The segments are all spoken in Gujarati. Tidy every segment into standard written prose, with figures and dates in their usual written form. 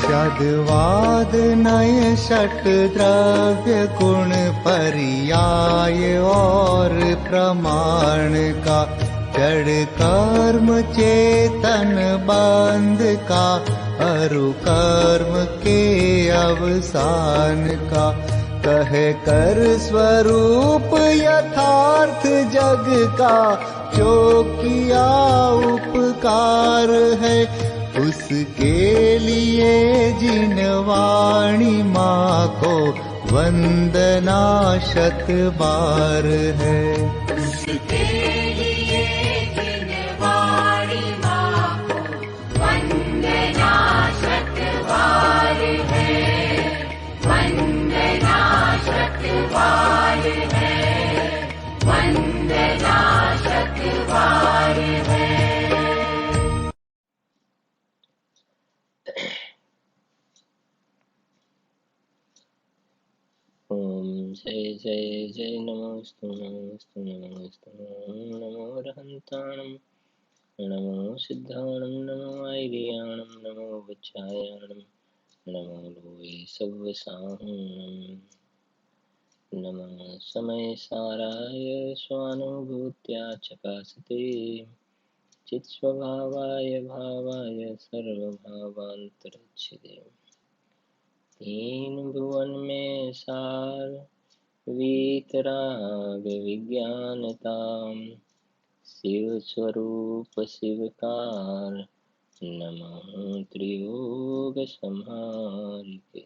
शब्दवाद नय षट द्रव्य गुण पर्याय और प्रमाण का जड़ कर्म चेतन बंध का अरु कर्म के अवसान का कहे कर स्वरूप यथार्थ जग का जो किया उपकार है उसके लिए जिन वाणी माँ को वंदना शत बार है। उसके लिए जिन वाणी माँ को वंदना शत बार है, वंदना शत बार है, वंदना शत बार है। ओम जय जय जय नमोस्तु नमोस्तु नमोस्तु नमो रहंताणं नमो सिद्धाणं नमो आयर्याणं नमो वज्रायाणं नमो लोये सव्वसाहं नमः समय साराय स्वानुभूत्या चकासते चित्स्वभावाय भावाय सर्वभावान्तरच्छिदे तीन भुवन में सार वीतराग विज्ञानताम शिव स्वरूप शिवकार नमः त्रियोग संहारिके।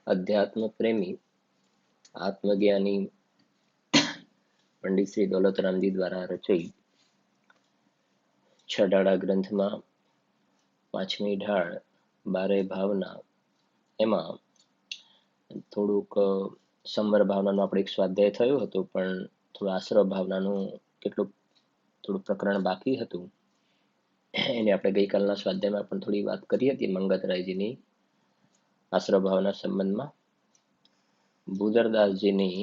अध्यात्म प्रेमी आत्मज्ञानी पंडित श्री दौलतराम जी द्वारा रचित छडाड़ा ग्रंथ में પાંચમી ઢાળ બારે ભાવના એમાં થોડુંક સંવર ભાવનાનું આપણે એક સ્વાધ્યાય થયું હતું, પણ થોડું આશ્રવ ભાવનાનું થોડું પ્રકરણ બાકી હતું. એને આપણે ગઈકાલના સ્વાધ્યાયમાં પણ થોડી વાત કરી હતી મંગતરાયજીની આશ્રવ ભાવના સંબંધમાં. ભૂદરદાસજીની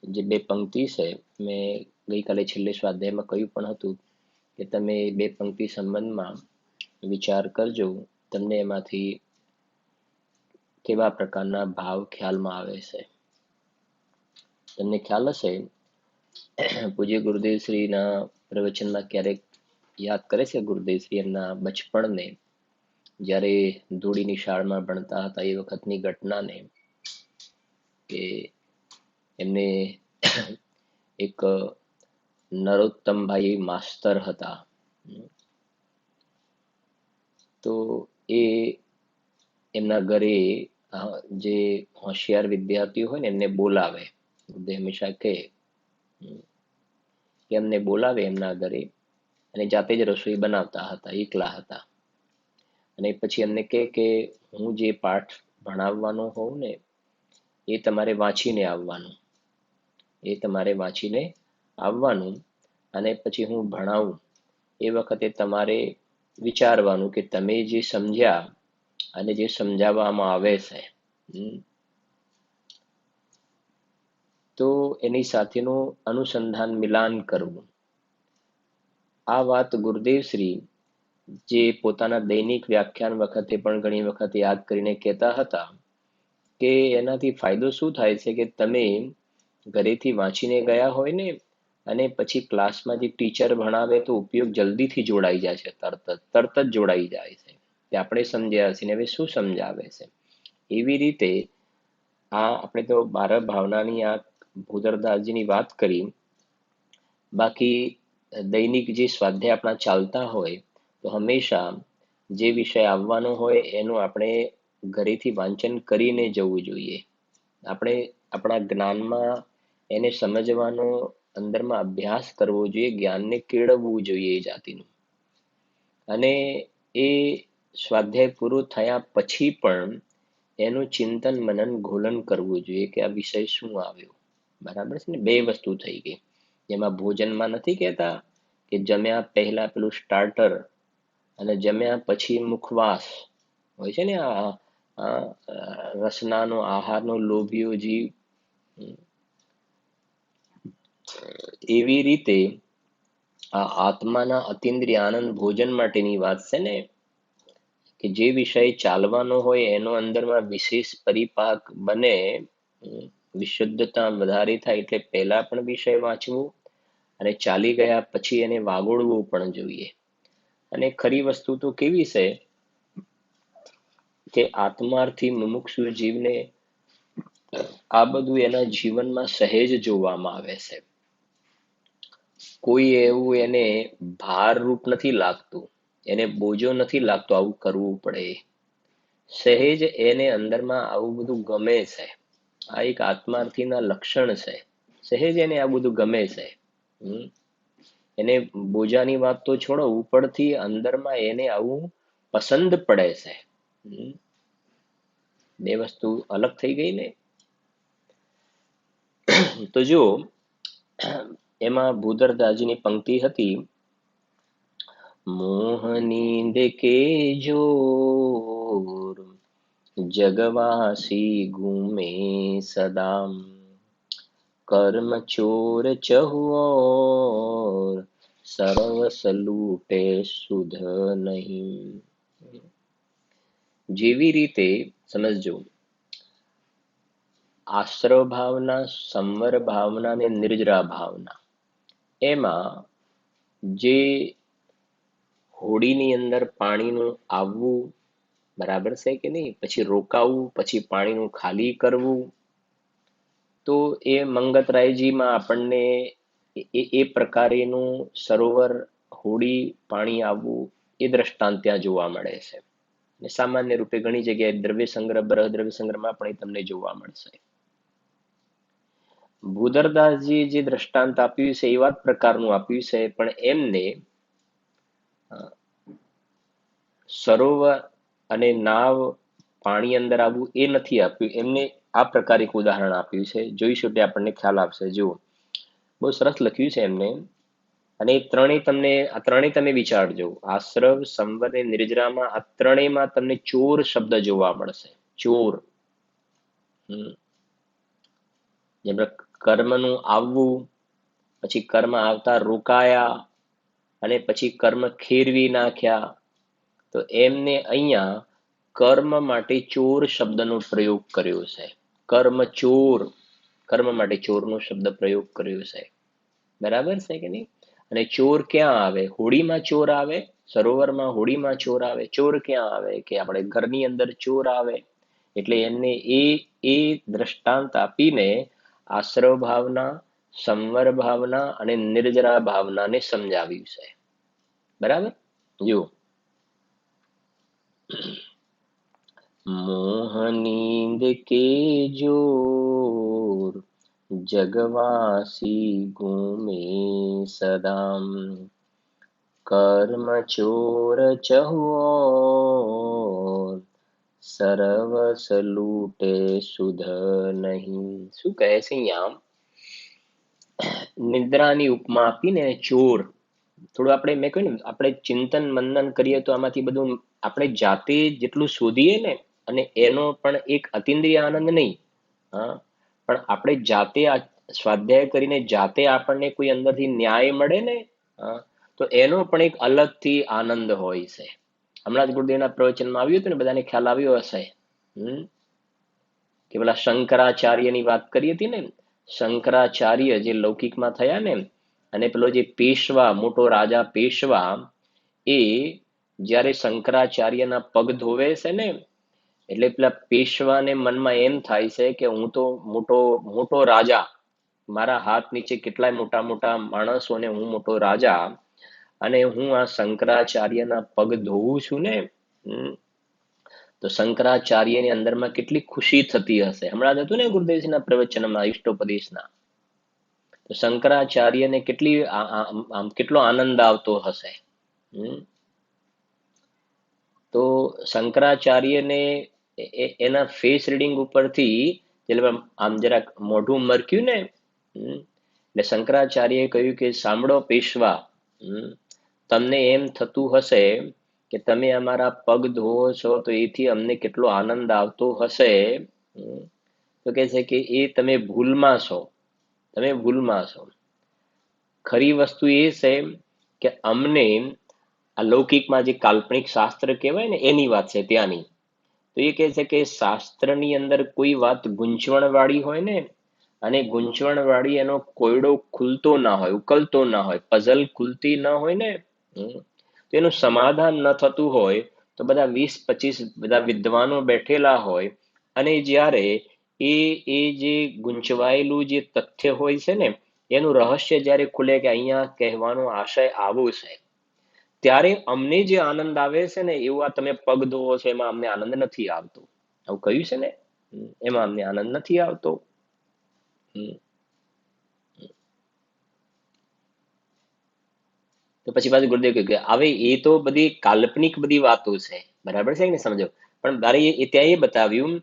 જે બે પંક્તિ છે મેં ગઈકાલે છેલ્લે સ્વાધ્યાયમાં કહ્યું પણ હતું કે તમે બે પંક્તિ સંબંધમાં વિચાર કરજો, તમને એમાંથી કેવા પ્રકારના ભાવ ખ્યાલમાં આવે છે. તમને ખ્યાલ હશે પૂજ્ય ગુરુદેવ શ્રીના પ્રવચનમાં ક્યારેક યાદ કરે છે ગુરુદેવ શ્રી એમના બચપણને, જ્યારે ધૂળીની શાળામાં ભણતા હતા એ વખતની ઘટનાને, કે એમને એક નરોત્તમભાઈ માસ્તર હતા. તો એ એમના ઘરે જે હોશિયાર વિદ્યાર્થીઓ હોય ને એમને બોલાવે. હંમેશા કહે કે એમને બોલાવે એમના ઘરે, અને જાતે જ રસોઈ બનાવતા હતા, એકલા હતા. અને પછી એમને કહે કે હું જે પાઠ ભણાવવાનો હોઉં ને એ તમારે વાંચીને આવવાનું, એ તમારે વાંચીને આવવાનું, અને પછી હું ભણાવું એ વખતે તમારે વિચારવાનું કે તમે જે સમજ્યા અને જે સમજાવવામાં આવે છે તો એની સાથેનું અનુસંધાન મિલાન કરવું. આ વાત ગુરુદેવ શ્રી જે પોતાના દૈનિક વ્યાખ્યાન વખતે પણ ઘણી વખત યાદ કરીને કહેતા હતા કે એનાથી ફાયદો શું થાય છે કે તમે ઘરેથી વાંચીને ગયા હોય ને અને પછી ક્લાસમાં જે ટીચર ભણાવે તો ઉપયોગ જલ્દીથી જોડાઈ જાય છે, તરત જ જોડાઈ જાય છે કે આપણે સમજ્યા છીએ ને હવે શું સમજાવે છે. એવી રીતે આ આપણે તો બાર ભાવનાની આ ભૂદરદાસજીની વાત કરી. બાકી દૈનિક જે સ્વાધ્યાય આપણા ચાલતા હોય તો હંમેશા જે વિષય આવવાનો હોય એનું આપણે ઘરેથી વાંચન કરીને જવું જોઈએ. આપણે આપણા જ્ઞાનમાં એને સમજવાનો અંદરમાં અભ્યાસ કરવો જોઈએ, જ્ઞાનને કેળવવું જોઈએ એ જાતિનું. અને એ સ્વાધ્યાય પૂરું થયા પછી પણ એનું ચિંતન મનન ઘોલન કરવું જોઈએ કે આ વિષય શું આવ્યો. બરાબર છે ને? બે વસ્તુ થઈ ગઈ. જેમાં ભોજનમાં નથી કહેતા કે જમ્યા પહેલા પેલું સ્ટાર્ટર અને જમ્યા પછી મુખવાસ હોય છે ને, આ રસનાનો આહારનો લોભીઓ જીવ. એવી રીતે આ આત્માના અતિન્દ્રિય આનંદ ભોજન માટેની વાત છે ને, કે જે વિષય ચાલવાનો હોય એનો અંદરમાં વિશેષ પરિપાક બને, વિશુદ્ધતા વધારે થાય, એટલે પહેલા પણ વિષય વાંચવું અને ચાલી ગયા પછી એને વાગોળવું પણ જોઈએ. અને ખરી વસ્તુ તો કેવી છે કે આત્માર્થી મુમુક્ષુ જીવને આ બધું એના જીવનમાં સહેજ જોવામાં આવે છે. કોઈ એવું એને ભારરૂપ નથી લાગતું, એને બોજો નથી લાગતો આવું કરવું પડે. સહેજ એને અંદરમાં આવું બધું ગમે છે. આ એક આત્માર્થીના લક્ષણ છે. સહેજ એને આ બધું ગમે છે. એને બોજાની વાત તો છોડો, ઉપરથી અંદરમાં એને આવું પસંદ પડે છે. બે વસ્તુ અલગ થઈ ગઈ ને. તો જો એમાં ભૂદરદાસજીની પંક્તિ હતી, મોહ નીંદ કે જોર જગવાસી ઘૂમે સદા, કર્મ ચોર ચહુઓર સરવસ લૂટે સુધ નહીં. જેવી રીતે સમજજો, આશ્રવ ભાવના, સંવર ભાવના અને નિર્જરા ભાવના, એમાં જે હોડીની અંદર પાણીનું આવવું બરાબર છે કે નહીં, પછી રોકાવું, પછી પાણીનું ખાલી કરવું, તો એ મંગતરાયજીમાં આપણને એ પ્રકારેનું સરોવર, હોડી, પાણી આવવું એ દ્રષ્ટાંત ત્યાં જોવા મળે છે. અને સામાન્ય રૂપે ઘણી જગ્યાએ દ્રવ્ય સંગ્રહ, દ્રવ્ય સંગ્રહમાં પણ એ તમને જોવા મળશે. ભૂદરદાસજી જે દ્રષ્ટાંત આપ્યું છે એવા જ પ્રકારનું આપ્યું છે, પણ એમને સરોવર અને નાવ, પાણી અંદર આવવું એ નથી આપ્યું. એમને આ પ્રકારે એક ઉદાહરણ આપ્યું છે. જોઈશું એટલે આપણને ખ્યાલ આવશે. જુઓ, બહુ સરસ લખ્યું છે એમને. અને આ ત્રણેય તમે વિચારજો. આશ્રવ, સંવર અને નિર્જરામાં આ ત્રણેયમાં તમને ચોર શબ્દ જોવા મળશે. ચોર. જેમ કર્મનું આવવું, પછી કર્મ આવતા રોકાયા, અને પછી કર્મ ખેરવી નાખ્યા. તો એમને અહીંયા કર્મ માટે ચોર શબ્દનો પ્રયોગ કર્યો છે. કર્મ ચોર, કર્મ માટે ચોરનો શબ્દ પ્રયોગ કર્યો છે. બરાબર છે કે નહીં? અને ચોર ક્યાં આવે? હોડીમાં ચોર આવે, સરોવરમાં હોડીમાં ચોર આવે. ચોર ક્યાં આવે? કે આપણે ઘરની અંદર ચોર આવે. એટલે એમને એ દ્રષ્ટાંત આપીને આશ્રવ ભાવના, સંવર ભાવના અને નિર્જરા ભાવનાને સમજાવ્યું છે. બરાબર? જો, મોહ નીંદ કે જોર જગવાસી ઘૂમે સદામ, કર્મ ચોર ચહુઓર સરવસ લૂટે સુધ નહીં. શું કહે છે અહીંયા? નિદ્રાની ઉપમા આપીને ચોર. થોડું આપણે, મેં કહ્યું ને, આપણે ચિંતન મંથન કરીએ તો આમાંથી બધું આપણે જાતે જેટલું શોધીએ ને, અને એનો પણ એક અતિન્દ્રિય આનંદ નહીં, હા, પણ આપણે જાતે સ્વાધ્યાય કરીને જાતે આપણને કોઈ અંદરથી ન્યાય મળે ને, તો એનો પણ એક અલગથી આનંદ હોય છે. હમણાં જ ગુરુદેવના પ્રવચનમાં આવ્યું હતું ને, બધાને ખ્યાલ આવ્યો હશે કે પેલા શંકરાચાર્યની વાત કરી હતી ને. શંકરાચાર્ય જે લૌકિકમાં થયા ને, અને પેલો જે પેશવા, મોટો રાજા પેશવા, એ જ્યારે શંકરાચાર્યના પગ ધોવે છે ને, એટલે પેલા પેશવાને મનમાં એમ થાય છે કે હું તો મોટો રાજા, મારા હાથ નીચે કેટલાય મોટા મોટા માણસો ને હું મોટો રાજા, અને હું આ શંકરાચાર્યના પગ ધોવું છું ને, તો શંકરાચાર્યની અંદરમાં કેટલી ખુશી થતી હશે. હમણાં હતું ને ગુરુદેવજીના પ્રવચનમાં, ઇષ્ટોપદેશના, તો શંકરાચાર્યને કેટલો આનંદ આવતો હશે. તો શંકરાચાર્યને એના ફેસ રીડિંગ ઉપરથી આમ જરાક મોઢું મરક્યું ને, એટલે શંકરાચાર્યએ કહ્યું કે સાંભળો પેશવા, તમને એમ થતું હશે કે તમે અમારા પગ ધોવો છો તો એથી અમને કેટલો આનંદ આવતો હશે. તો કહે છે કે એ તમે ભૂલમાં છો, તમે ભૂલમાં છો. ખરી વસ્તુ એ છે કે અમને આ લૌકિકમાં જે કાલ્પનિક શાસ્ત્ર કહેવાય ને એની વાત છે ત્યાંની. તો એ કહે છે કે શાસ્ત્રની અંદર કોઈ વાત ગૂંચવણ વાળી હોય ને, અને ગૂંચવણ વાળી એનો કોયડો ખુલતો ના હોય, ઉકલતો ના હોય, પઝલ ખુલતી ના હોય ને, તો એનું સમાધાન ન થતું હોય, તો બધા 20-25 બધા વિદ્વાનો બેઠેલા હોય, અને જ્યારે એ એ જે ગૂંચવાયેલું જે તથ્ય હોય છે ને, એનું રહસ્ય જ્યારે ખુલે કે અહીંયા કહેવાનો આશય આવો છે, ત્યારે અમને જે આનંદ આવે છે ને, એવું આ તમે પગ ધોવો છો એમાં અમને આનંદ નથી આવતો. આવું કહ્યું છે ને, એમાં અમને આનંદ નથી આવતો. તો પછી પાછું ગુરુદેવ કહ્યું કે હવે એ તો બધી કાલ્પનિક બધી વાતો છે, બરાબર છે ને, સમજો. પણ મારે ત્યાં એ બતાવ્યું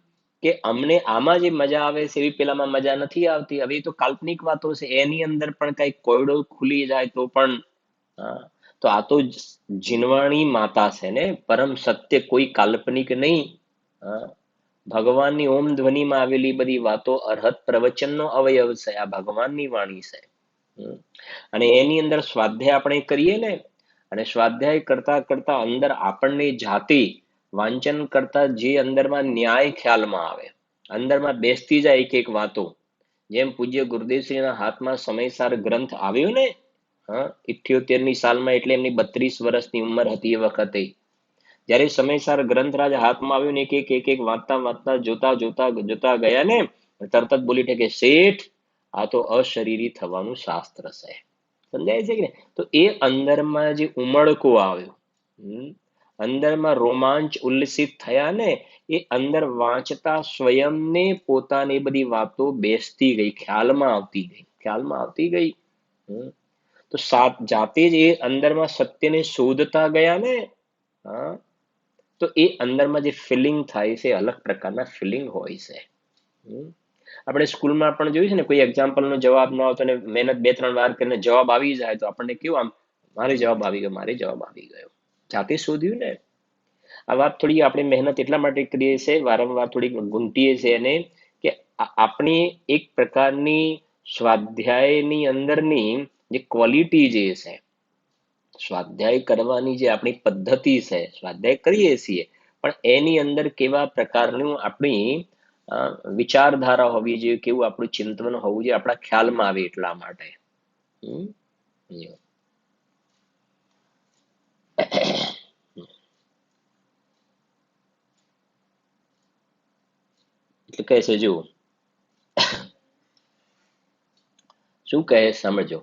કે અમને આમાં જે મજા આવે છે એવી પેલામાં મજા નથી આવતી. હવે એ તો કાલ્પનિક વાતો છે, એની અંદર પણ કઈ કોયડો ખુલી જાય તો પણ, તો આ તો જીનવાણી માતા છે ને, પરમ સત્ય, કોઈ કાલ્પનિક નહીં. ભગવાનની ઓમ ધ્વનિમાં આવેલી બધી વાતો અરહત પ્રવચનનો અવયવ છે. આ ભગવાનની વાણી છે. અને એની અંદર સ્વાધ્યાય આપણે કરીએ ને, અને સ્વાધ્યાય કરતા કરતા અંદર આપણને જાતે વાંચન કરતા જે અંદરમાં ન્યાય ખ્યાલમાં આવે, અંદરમાં બેસતી જાય એક એક વાતો, જેમ પૂજ્ય ગુરુદેવશ્રીના હાથમાં સમયસાર ગ્રંથ આવ્યો ને, 78ની સાલમાં, એટલે એમની 32 વર્ષની ઉંમર હતી એ વખતે, જ્યારે સમયસાર ગ્રંથરાજ હાથમાં આવ્યું ને, એક વાંચતા વાંચતા જોતા જોતા જોતા ગયા ને, તરત જ બોલી કે શેઠ, આ તો અશરીરી થવાનું શાસ્ત્ર છે. સમજાય છે કે? તો એ અંદરમાં જે ઉમળકો આવ્યો, અંદરમાં રોમાંચ ઉલ્લસિત થયા ને, એ અંદર વાંચતા સ્વયંને પોતાની બધી વાતો બેસતી ગઈ, ખ્યાલમાં આવતી ગઈ. તો જાતે જ એ અંદરમાં સત્યને શોધતા ગયા ને, તો એ અંદરમાં જે ફિલિંગ થાય છે, અલગ પ્રકારના ફિલિંગ હોય છે. આપણે સ્કૂલમાં પણ જોયું છે ને, કોઈ એક્ઝામ્પલનો જવાબ ના આવતો ને મહેનત 2-3 વાર કરીને જવાબ આવી જાય, તો આપણને કેવું આમ, મારે જવાબ આવી ગયો. જાતે શોધ્યું ને. આ વાત થોડી આપણે મહેનત એટલા માટે કરીએ છીએ, વારંવાર થોડી ગુંટીએ છીએ એને, કે આપણી એક પ્રકારની સ્વાધ્યાયની અંદરની જે ક્વોલિટી જે છે, સ્વાધ્યાય કરવાની જે આપણી પદ્ધતિ છે, સ્વાધ્યાય કરીએ છીએ, પણ એની અંદર કેવા પ્રકારનું આપણી વિચારધારા હોવી જોઈએ, કેવું આપણું ચિંતન હોવું જોઈએ, આપણા ખ્યાલમાં આવે એટલા માટે. એટલે કહે છે, જુઓ શું કહે, સમજો.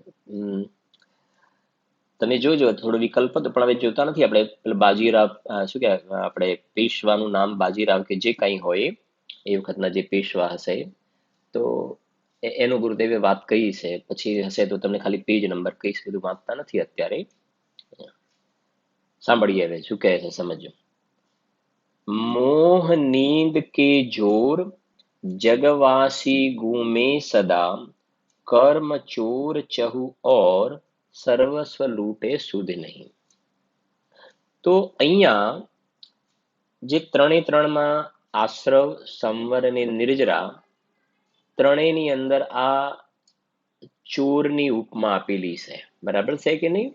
તમે જોજો, થોડો વિકલ્પ હતો, પણ હવે જોતા નથી આપણે. પેલા બાજીરાવ, શું કહેવાય, આપણે પેશવાનું નામ બાજીરાવ કે જે કંઈ હોય, એ વખતના જે પેશવા હશે, તો એનું ગુરુદેવે વાત કહી છે. પછી હશે તો તમને ખાલી પેજ નંબર કહીશ, બધું વાંચતા નથી અત્યારે. સાંભળીએ હવે શું કહે છે, સમજો. મોહ નીંદ કે જોર જગવાસી ગુમે સદા, કર્મ ચોર ચહુ ઓર સર્વસ્વ લૂટે સુધ નહીં. તો અહીંયા જે 3-3માં આશ્રવ, સંવર અને નિર્જરા, ત્રણેયની અંદર આ ચોરની ઉપમા આપેલી છે. બરાબર છે કે નહીં?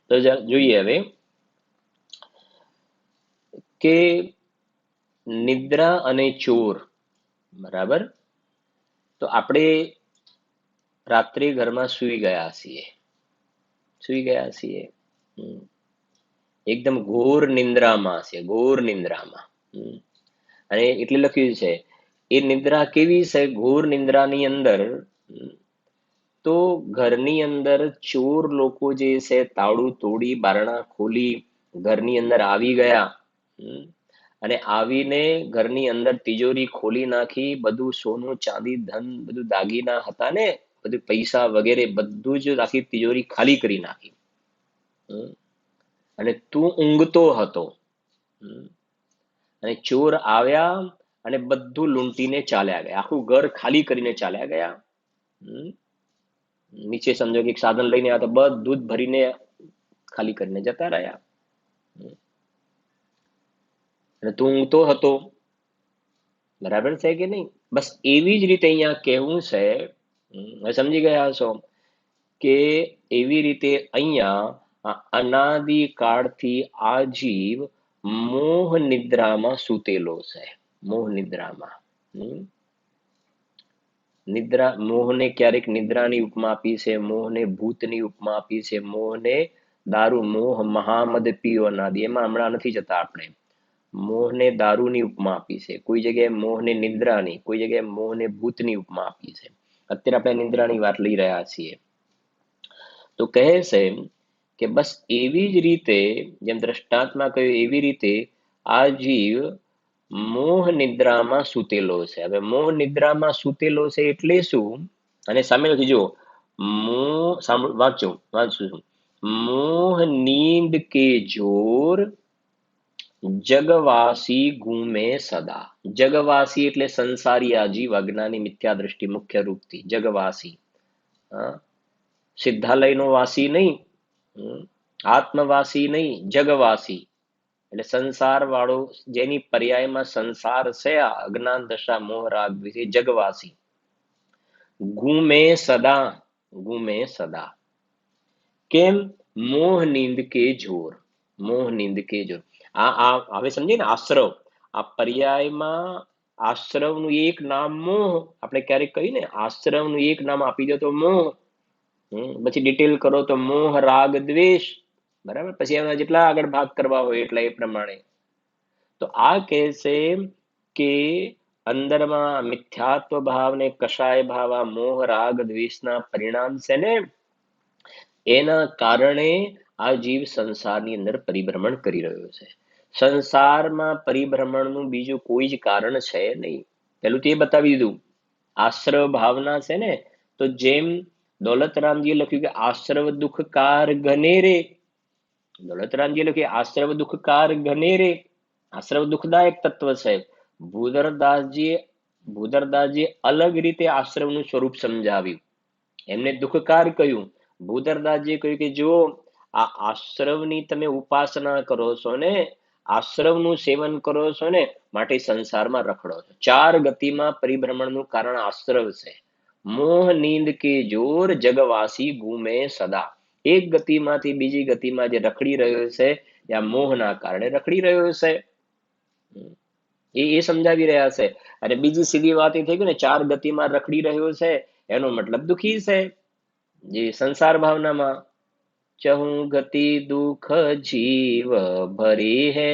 તો જોઈએ હવે કે નિદ્રા અને ચોર, બરાબર. તો આપણે રાત્રે ઘરમાં સૂઈ ગયા છીએ, એકદમ ઘોર નિંદ્રામાં છે, ઘોર નિંદ્રામાં. અને એટલે લખ્યું છે, એ નિદ્રા કેવી છે, ઘોર નિંદ્રાની અંદર. તો ઘરની અંદર ચોર લોકો જે છે, તાળું તોડી, બારણા ખોલી ઘરની અંદર આવી ગયા, અને આવીને ઘરની અંદર તિજોરી ખોલી નાખી, બધું સોનું ચાંદી ધન બધું દાગીના હતા ને, બધું પૈસા વગેરે બધું જ આખી તિજોરી ખાલી કરી નાખી. અને તું ઊંઘતો હતો, અને ચોર આવ્યા અને બધું લૂંટીને ચાલ્યા ગયા, આખું ઘર ખાલી કરીને ચાલ્યા ગયા. નીચે સમજો કે એક સાધન લઈને આવ્યા, તો બધું જ ભરીને ખાલી કરીને જતા રહ્યા. અને તું ઊંઘતો હતો, બરાબર છે કે નહીં? બસ એવી જ રીતે અહીંયા કહેવું છે, સમજી ગયા છો કે એવી રીતે અહીંયા અનાદિકાળથી આ જીવ મોહ નિદ્રામાં સૂતેલો છે. મોહ નિદ્રામાં. હમ. નિદ્રા, મોહને ક્યારેક નિદ્રાની ઉપમા આપી છે, મોહને ભૂતની ઉપમા આપી છે, મોહને દારૂ, મોહ મહામદ પીઓ અનાદિ, એમાં હમણાં નથી જતા આપણે. મોહને દારૂની ઉપમા આપી છે, કોઈ જગ્યાએ મોહને નિદ્રાની, કોઈ જગ્યાએ મોહને ભૂતની ઉપમા આપી છે. અત્યારે આપણે નિદ્રાની વાત લઈ રહ્યા છીએ. તો કહે છે કે બસ એવી જ રીતે, જેમ દ્રષ્ટાંતમાં કહ્યું એવી રીતે આ જીવ મોહ નિદ્રામાં સૂતેલો છે. હવે મોહ નિદ્રામાં સૂતેલો છે એટલે શું? અને સામે લખી જુઓ, મોહ, વાંચું છું, મોહ નીંદ કે જોર જગવાસી ઘૂમે સદા. જગવાસી એટલે સંસારી આ જીવ, અજ્ઞાની, મિથ્યા દ્રષ્ટિ મુખ્ય રૂપથી જગવાસી. હા, સિદ્ધાલયનો વાસી નહીં, આત્મવાસી નહીં, જગવાસી એટલે સંસાર વાળો, જેની પર્યાયમાં સંસાર છે, આ અજ્ઞાન દશા મોહ રાગ વિશે, જગવાસી. ઘૂમે સદા, ઘૂમે સદા. કેમ? મોહ નીંદ કે જોર, મોહ નીંદ કે જોર. આ હવે સમજે ને, આશ્રવ, આ પર્યાયમાં આશ્રવનું એક નામ મોહ. આપણે ક્યારેક કહીએ ને, આશ્રવનું એક નામ આપી દો તો મોહ. પછી ડિટેલ કરો તો મોહ રાગ દ્વેષ. બરાબર, પછી એના જેટલા આગળ ભાગ કરવા હોય એટલા એ પ્રમાણે. તો આ કહે છે કે અંદરમાં મિથ્યાત્વ ભાવ ને કષાય ભાવ, આ મોહ રાગ દ્વેષના પરિણામ છે ને, એના કારણે આ જીવ સંસારની અંદર પરિભ્રમણ કરી રહ્યો છે. સંસારમાં પરિભ્રમણનું બીજું કોઈ જ કારણ છે નહીં. પેલું તે બતાવી દીધું, આશ્રવ ભાવના છે ને, તો જેમ દોલતરામજીએ લખ્યું કે આશ્રવ દુઃખકાર ઘને રે, દોલતરામજીએ લખ્યું આશ્રવ દુઃખકાર ઘને રે, આશ્રવ દુઃખદાયક તત્વ છે. ભૂધરદાસજીએ અલગ રીતે આશ્રવનું સ્વરૂપ સમજાવ્યું, એમને દુઃખકાર કહ્યું. ભૂધરદાસજીએ કહ્યું કે જો આ આશ્રવની તમે ઉપાસના કરો છો ને, આશ્રવનું સેવન કરો છો ને, માટે સંસારમાં રખડો છો. ચાર ગતિમાં પરિભ્રમણનું કારણ આશ્રવ છે. મોહ નીંદ કે જોર જગવાસી ઘૂમે સદા. એક ગતિમાંથી બીજી ગતિમાં જે રખડી રહ્યો છે, એ મોહના કારણે રખડી રહ્યો છે. એ સમજાવી રહ્યા છે. અને બીજી સીધી વાત એ થઈ ગઈ ને, ચાર ગતિમાં રખડી રહ્યો છે એનો મતલબ દુખી છે, જે સંસાર ભાવનામાં. ચહું ગતિ દુઃખ જીવ ભરી હે,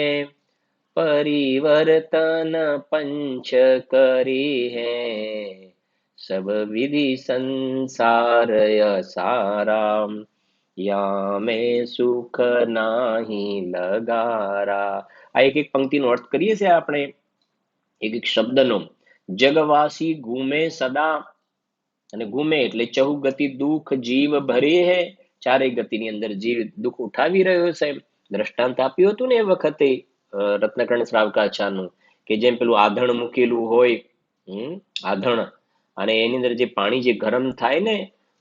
પરિવર્તન પંચ કરી હે, સબ વિધિ સંસાર સારા, યા મેં સુખ નાહી લગારા. આ એક એક પંક્તિનો અર્થ કરીએ છીએ આપણે, એક એક શબ્દનો. જગવાસી ઘૂમે સદા, અને ઘૂમે એટલે ચહુગતિ દુઃખ જીવ ભરે હે, ચારેય ગતિની અંદર જીવ દુઃખ ઉઠાવી રહ્યો છે. દ્રષ્ટાંત આપ્યું હતું ને એ વખતે રત્નકર્ણ શ્રાવકાચાર્યનું, કે જેમ પેલું આધણ મૂકેલું હોય, આધણ, અને એની અંદર જે પાણી જે ગરમ થાય ને,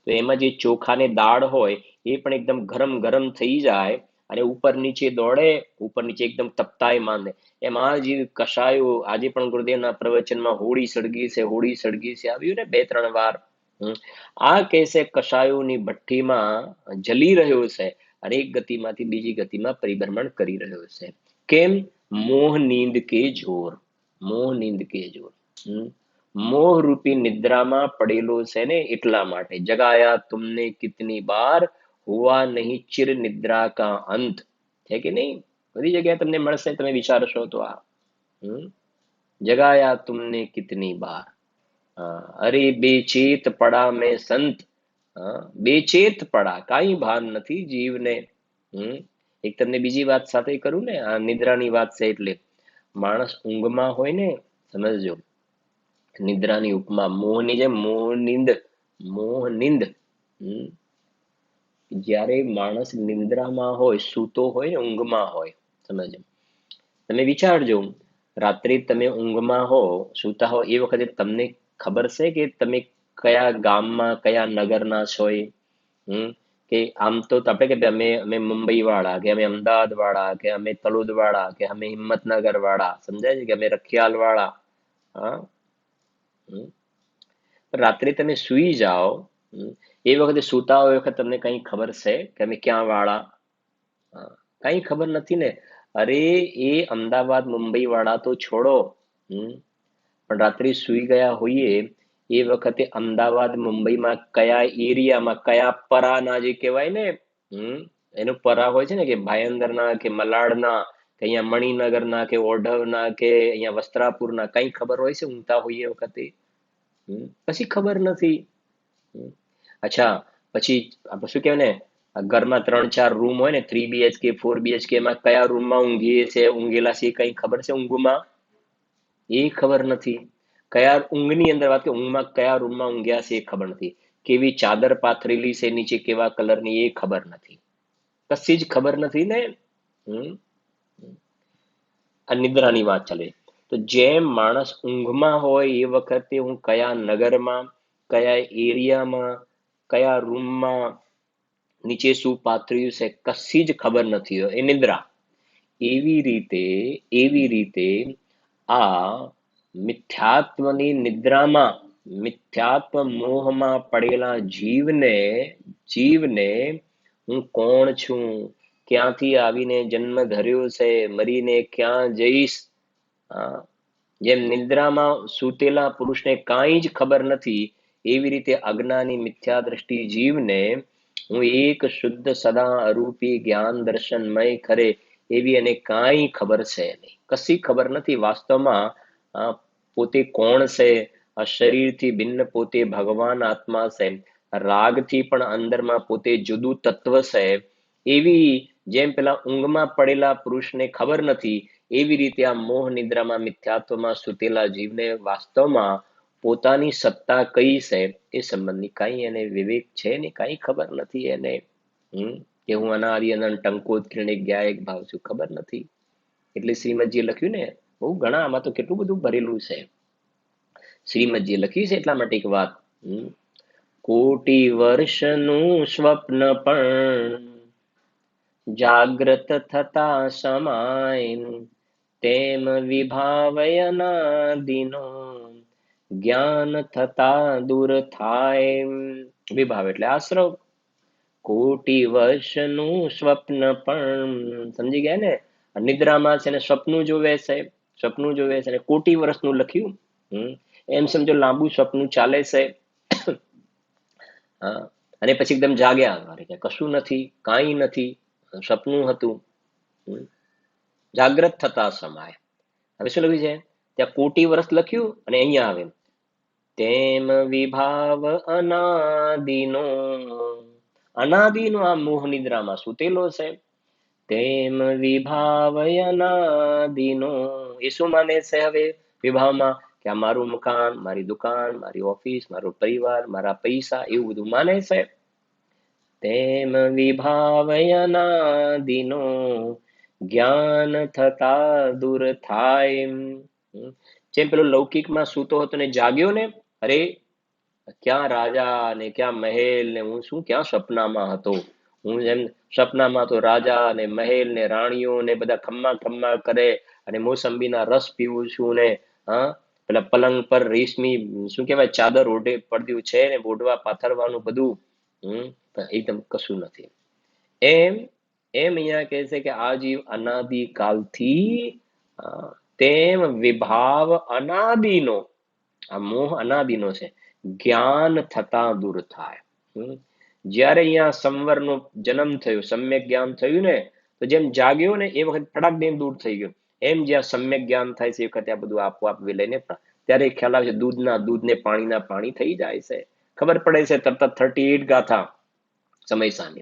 તો એમાં જે ચોખા ને દાળ હોય એ પણ એકદમ ગરમ ગરમ થઈ જાય, અને ઉપર નીચે દોડે, ઉપર નીચે એકદમ તપતાય માંડે. એમ આ જે કષાયો, આજે પણ ગુરુદેવના પ્રવચનમાં હોળી સળગી છે, હોળી સળગી છે આવ્યું ને 2-3 વાર. આ કેસે કષાયોની ભઠ્ઠીમાં જલી રહ્યો છે, અને એક ગતિમાંથી બીજી ગતિમાં પરિભ્રમણ કરી રહ્યો છે. કેમ? મોહ નીંદ કે જોર, મોહ નીંદ કે જોર. મોહ રૂપી નિદ્રામાં પડેલો છે ને, એટલા માટે. જગાયા તુમને કિતની બાર, હુઆ નહીં ચિર નિદ્રા કા અંત. છે કે નહીં? બધી જગ્યાએ તમને મળશે, તમે વિચારશો તો. આ જગાયા તુમને કિતની બાર, અરે બેચેત પડા મેં સંત. બેચેત પડા, કાંઈ ભાન નથી જીવને. એક તમને બીજી વાત સાથે કરું ને, આ નિદ્રાની વાત છે એટલે, માણસ ઊંઘમાં હોય ને, સમજજો, નિદ્રાની ઉપમા મોહની જેમ, મોહ નિંદ, મોહ નિંદ. જ્યારે માણસ નિંદ્રામાં હોય, સૂતો હોય ને, ઊંઘમાં હોય, સમજજો. તમે વિચારજો, રાત્રે તમે ઊંઘમાં હો, સૂતા હો, એ વખતે તમને ખબર છે કે તમે કયા ગામમાં, કયા નગરના છો? કે આમ તો આપણે કે અમે મુંબઈ વાળા, કે અમે અમદાવાદ વાળા, કે અમે તલોદ વાળા, કે અમે હિંમતનગર વાળા, સમજાય છે, કે અમે રખિયાલ વાળા. હા, રાત્રે તમે સુઈ જાઓ, એ વખતે સૂતા હોય વખત તમને કઈ ખબર છે કે અમે ક્યાં વાળા? કઈ ખબર નથી ને. અરે એ અમદાવાદ મુંબઈ વાળા તો છોડો, પણ રાત્રે સુઈ ગયા હોઈએ એ વખતે અમદાવાદ મુંબઈમાં કયા એરિયામાં કયા પરાના જે કહેવાય ને, એનું પરા હોય છે ને, કે ભાયંદરના કે મલાડના કે અહીંયા મણિનગરના કે ઓઢવના કે અહીંયા વસ્ત્રાપુરના, કઈ ખબર હોય છે ઊંઘતા હોઈએ એ વખતે? પછી ખબર નથી. અચ્છા, પછી આપણે શું કહેવાય ને, ઘરમાં 3-4 રૂમ હોય ને, 3 BHK 4 BHK, એમાં કયા રૂમમાં ઊંઘીએ છે, ઊંઘેલા છે, કઈ ખબર છે ઊંઘમાં? એ ખબર નથી. કયા ઊંઘની અંદર વાત કે ઊંઘમાં કયા રૂમમાં ઊંઘ્યા છે એ ખબર નથી. કેવી ચાદર પાથરેલી છે નીચે, કેવા કલરની, એ ખબર નથી. કશી જ ખબર નથી ને. આ નિદ્રાની વાત ચાલે. તો જેમ માણસ ઊંઘમાં હોય એ વખતે હું કયા નગરમાં, કયા એરિયામાં, કયા રૂમમાં, નીચે શું પાથર્યું છે, કશી જ ખબર નથી હોય, એ નિદ્રા. એવી રીતે આ મિથ્યાત્વની નિદ્રામાં, મિથ્યાત્વ મોહમાં પડેલા જીવને હું કોણ છું, ક્યાંથી આવીને જન્મ ધર્યો છે, મરીને ક્યાં જઈશ, જેમ નિદ્રામાં સૂતેલા પુરુષને કાંઈ જ ખબર નથી, એવી રીતે અજ્ઞાની મિથ્યા દ્રષ્ટિ જીવને હું એક શુદ્ધ સદા અરૂપી જ્ઞાન દર્શનમય ખરે એવી એને કાંઈ ખબર છે નહીં, કશી ખબર નથી. વાસ્તવમાં પોતે કોણ છે, આ શરીરથી ભિન્ન પોતે ભગવાન આત્મા છે, રાગથી પણ અંદરમાં પોતે જુદું તત્વ છે. એવી જેમ પેલા ઊંઘમાં પડેલા પુરુષને ખબર નથી, એવી રીતે આ મોહ નિદ્રામાં મિથ્યાત્વમાં સૂતેલા જીવને વાસ્તવમાં પોતાની સત્તા કઈ છે એ સંબંધની કાંઈ એને વિવેક છે ને, કાંઈ ખબર નથી એને. કે હું અનાદિ અનંત ટંકોત્કીર્ણ જ્ઞાયક ભાવ છું, ખબર નથી. એટલે શ્રીમદજીએ લખ્યું ને, બહુ ઘણા, આમાં તો કેટલું બધું ભરેલું છે. શ્રીમદજીએ લખ્યું છે એટલા માટે એક વાત, કોટી વર્ષનું સ્વપ્ન પણ જાગ્રત થતા સમાય, તેમ વિભાવયનાદિનો જ્ઞાન થતા દૂર થાય. વિભાવ એટલે આશ્રવ. કોટી વર્ષનું સ્વપ્ન પણ, સમજી ગયા ને, નિદ્રામાં છે ને સ્વપ્નું જોવે છે, સ્વપ્નું જોવે છે, કોટી વર્ષનું લખ્યું. એમ સમજો લાંબુ સ્વપ્નું ચાલે છે. અને પછી એકદમ જાગ્યા, કશું નથી, કાંઈ નથી, સપનું હતું. જાગ્રત થતા સમાય. હવે શું લખ્યું છે ત્યાં? કોટી વર્ષ લખ્યું, અને અહીંયા આવે તેમ વિભાવ અનાદિનો, અનાદિનો આ મોહ નિદ્રામાં સૂતેલો છે. તેમ વિભાવ અનાદિનો, એ શું માને છે હવે વિભાવમાં? કે આ મારું મકાન, મારી દુકાન, મારી ઓફિસ, મારો પરિવાર, મારા પૈસા, એવું બધું માને છે. તેમ વિભાવયનાદિનો જ્ઞાન થતા દૂર થાય. જેમ પેલો લૌકિકમાં સૂતો હતો ને જાગ્યો ને, અરે ક્યાં રાજા ને ક્યાં મહેલ ને, હું શું ક્યાં સપનામાં હતો. હું એમ સપનામાં તો રાજા ને મહેલ ને રાણીઓ ને બધા ખમ્મા ખમ્મા કરે, અને મોસંબીના રસ પીવું છું ને, પેલા પલંગ પર રેશમી શું કહેવાય ચાદર ઓઢે પડ્યું છે ને, ઓઢવા પાથરવાનું બધું, એકદમ કશું નથી. એમ અહીંયા કહે છે કે આ જીવ અનાદિ કાલથી તેમ વિભાવ અનાદિનો, આ મોહ અનાદિનો છે, જ્ઞાન થતા દૂર થાય. જ્યારે અહીંયા સંવરનો જન્મ થયો, સમ્યક જ્ઞાન થયું ને, તો જેમ જાગ્યો ને એ વખત ફટાક દઈને દૂર થઈ ગયો. એમ જ્યાં સમ્યક જ્ઞાન થાય છે એ વખતે આ બધું આપોઆપ વિલયને, ત્યારે ખ્યાલ આવે છે દૂધના દૂધ ને પાણીના પાણી થઈ જાય છે. ખબર પડે છે તરત 38 ગાથા સમય સામે.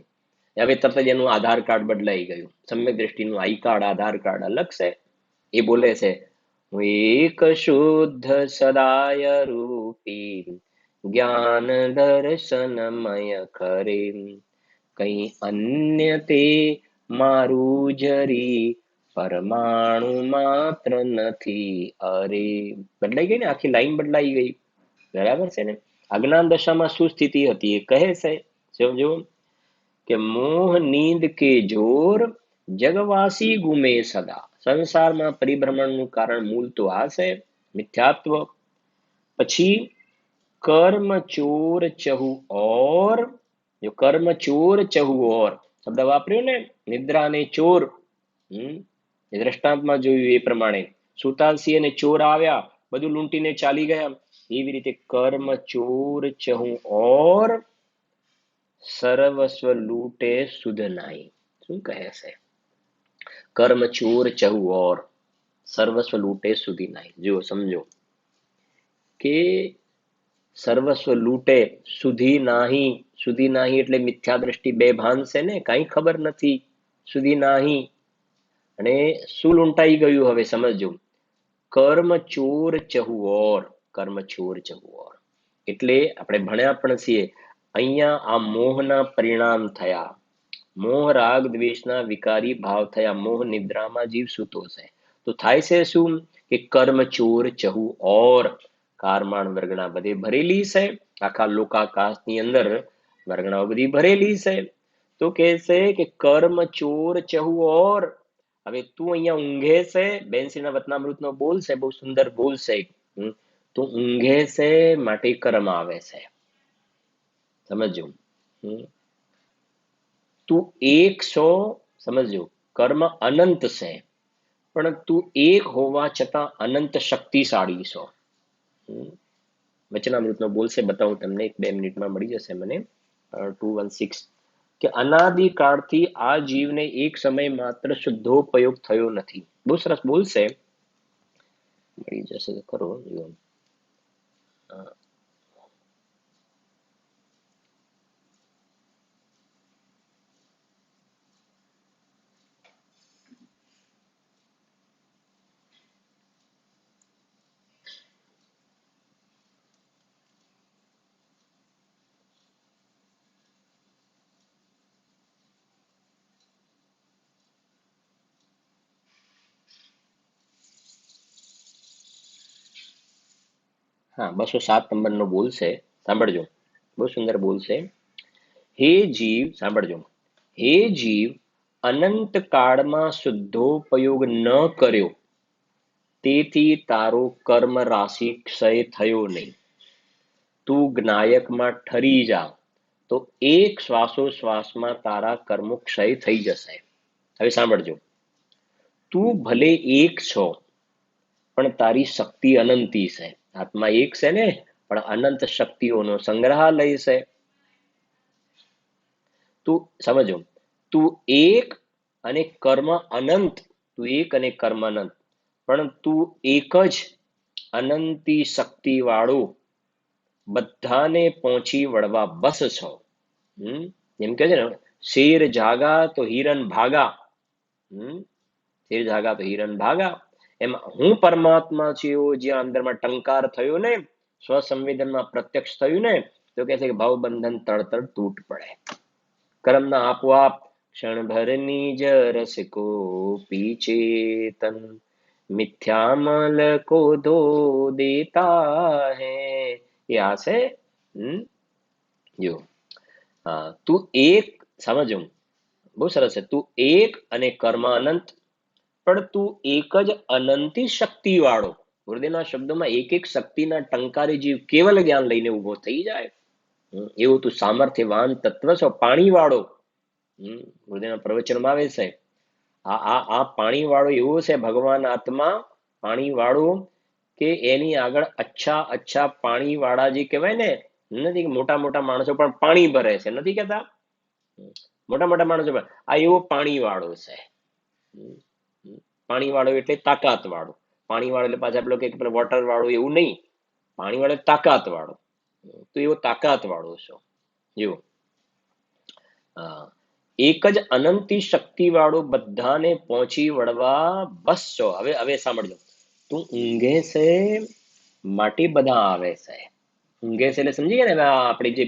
હવે તરત જ એનું આધાર કાર્ડ બદલાઈ ગયું, સમ્યક દ્રષ્ટિનું આઈ કાર્ડ, આધાર કાર્ડ અલગ છે. એ બોલે છે હું એક શુદ્ધ સદાય રૂપી જ્ઞાન દર્શનમય ખરે, કઈ અન્ય તે મારું જરી પરમાણુ માત્ર નથી. અરે બદલાઈ ગઈ ને, આખી લાઈન બદલાઈ ગઈ. બરાબર છે ને? અજ્ઞાન દશામાં શું સ્થિતિ હતી એ કહે છે, સમજો કે મોહ નીંદ કે જોર જગવાસી ગુમે સદા. સંસારમાં પરિભ્રમણનું કારણ મૂળ તો આ છે, મિથ્યાત્વ. પછી કર્મ ચોર ચહુ ઓર, જો કર્મ ચોર ચહુ ઓર, શબ્દ વાપર્યો ને, નિદ્રા અને ચોર. દ્રષ્ટાંતમાં જોયું એ પ્રમાણે સુતાલસિંહ અને ચોર આવ્યા, બધું લૂંટીને ચાલી ગયા. એવી રીતે કર્મ ચોર ચહું ઓર સર્વસ્વ લૂટે સુધ નાઈ. શું કહે છે? કર્મ ચોર ચહું ઓર સર્વસ્વ લૂટે સુધી નાઈ. જો સમજો કે સર્વસ્વ લૂટે સુધી નાહી. સુધી નાહી એટલે મિથ્યા દ્રષ્ટિ, બે ભાન છે ને, કઈ ખબર નથી. સુધી નાહી અને શું લૂંટાઈ ગયું હવે સમજો. કર્મ ચોર ચહુ ઓર. કર્મ ચોર ચહુ ઓર એટલે આપણે ભણ્યા પણ છીએ, અહીંયા આ મોહના પરિણામ થયા. મોહ રાગ દ્વેષના વિકારી ભાવ થયા. મોહ નિદ્રામાં જીવ સૂતો છે તો થાય છે શું કે કર્મ ચોર ચહુ ઓર. કારમાણ વર્ગણા બધે ભરેલી છે. આખા લોકાકાશની અંદર વર્ગણાઓ બધી ભરેલી છે. તો કહે છે કે કર્મ ચોર ચહુ ઓર. હવે તું અહીંયા ઊંઘે છે, બેનસીના વતનામૃતનો બોલ છે, બહુ સુંદર બોલ છે. તું ઊંઘે છે માટે કર્મ આવે છે, સમજો. તું એક છો, સમજો. કર્મ અનંત છે પણ તું એક હોવા છતાં અનંત શક્તિશાળી છો. વચનામૃતનો બોલ છે, બતાવું તમને, 1-2 મિનિટમાં મળી જશે મને. 216 કે અનાદિકાળથી આ જીવને એક સમય માત્ર શુદ્ધોપયોગ થયો નથી. બહુ સરસ બોલશે, મળી જશે તો ખરો. હા, 207 નંબરનો બોલ છે, સાંભળજો. બહુ સુંદર બોલ છે. હે જીવ, સાંભળજો. હે જીવ, અનંત કાળમાં શુદ્ધોપયોગ ન કર્યો તેથી તારો કર્મ રાશિ ક્ષય થયો નહીં. તું જ્ઞાયકમાં ઠરી જા તો એક શ્વાસોશ્વાસમાં તારા કર્મો ક્ષય થઈ જશે. હવે સાંભળજો. તું ભલે એક છો પણ તારી શક્તિ અનંતી છે. આત્મા એક છે ને, પણ અનંત શક્તિઓનો સંગ્રહાલય છે. તું સમજો, તું એક અને કર્મ અનંત. તું એક અને કર્મ અનંત, પણ તું એક જ અનંતી શક્તિ વાળું, બધાને પહોંચી વળવા બસ છો. જેમ કે છે ને, શેર જાગા તો હિરણ ભાગા. શેર જાગા તો હિરણ ભાગા. એમાં હું પરમાત્મા છું એવો જ્યાં અંદરમાં ટંકાર થયો ને, સ્વસંવેદનમાં પ્રત્યક્ષ થયું ને, તો કહે છે કે ભાવબંધન તડતડ તૂટ પડે. કર્મના આપોઆપ ક્ષણભરની જ રસ કો પીચેતન મિથ્યામલ કો ધો દેતા હૈ. એ આ છે. જો તું એક, સમજો, બહુ સરસ છે. તું એક અને કર્મ અનંત, પણ તું એક જ અનંતી શક્તિ વાળો. ગુરુદેવના શબ્દોમાં એક એક શક્તિના ટંકારે જીવ કેવલ જ્ઞાન લઈને ઉભો થઈ જાય, એવું તું સામર્થ્યવાન તત્વ છો, પાણી વાળો. ગુરુદેવના પ્રવચનમાં આવે છે, આ પાણી વાળો એવો છે ભગવાન આત્મા, પાણી વાળો કે એની આગળ અચ્છા અચ્છા પાણી વાળા જે કહેવાય ને, નથી મોટા મોટા માણસો પણ પાણી ભરે છે, નથી કહેતા મોટા મોટા માણસો, આ એવો પાણી વાળો છે. પાણી વાળો એટલે તાકાત વાળો. પાણી વાળો એટલે પાછા આપણે કે વોટર વાળો એવું નહીં. પાણી વાળો તાકાત વાળો. તો એવો તાકાત વાળો છો. જો એક જ અનંતી શક્તિ વાળો, બધાને પહોંચી વળવા બસ છો. હવે સાંભળજો. તું ઊંઘે છે માટે બધા આવે છે. ઊંઘે છે એટલે સમજી ગયા ને, આપણે જે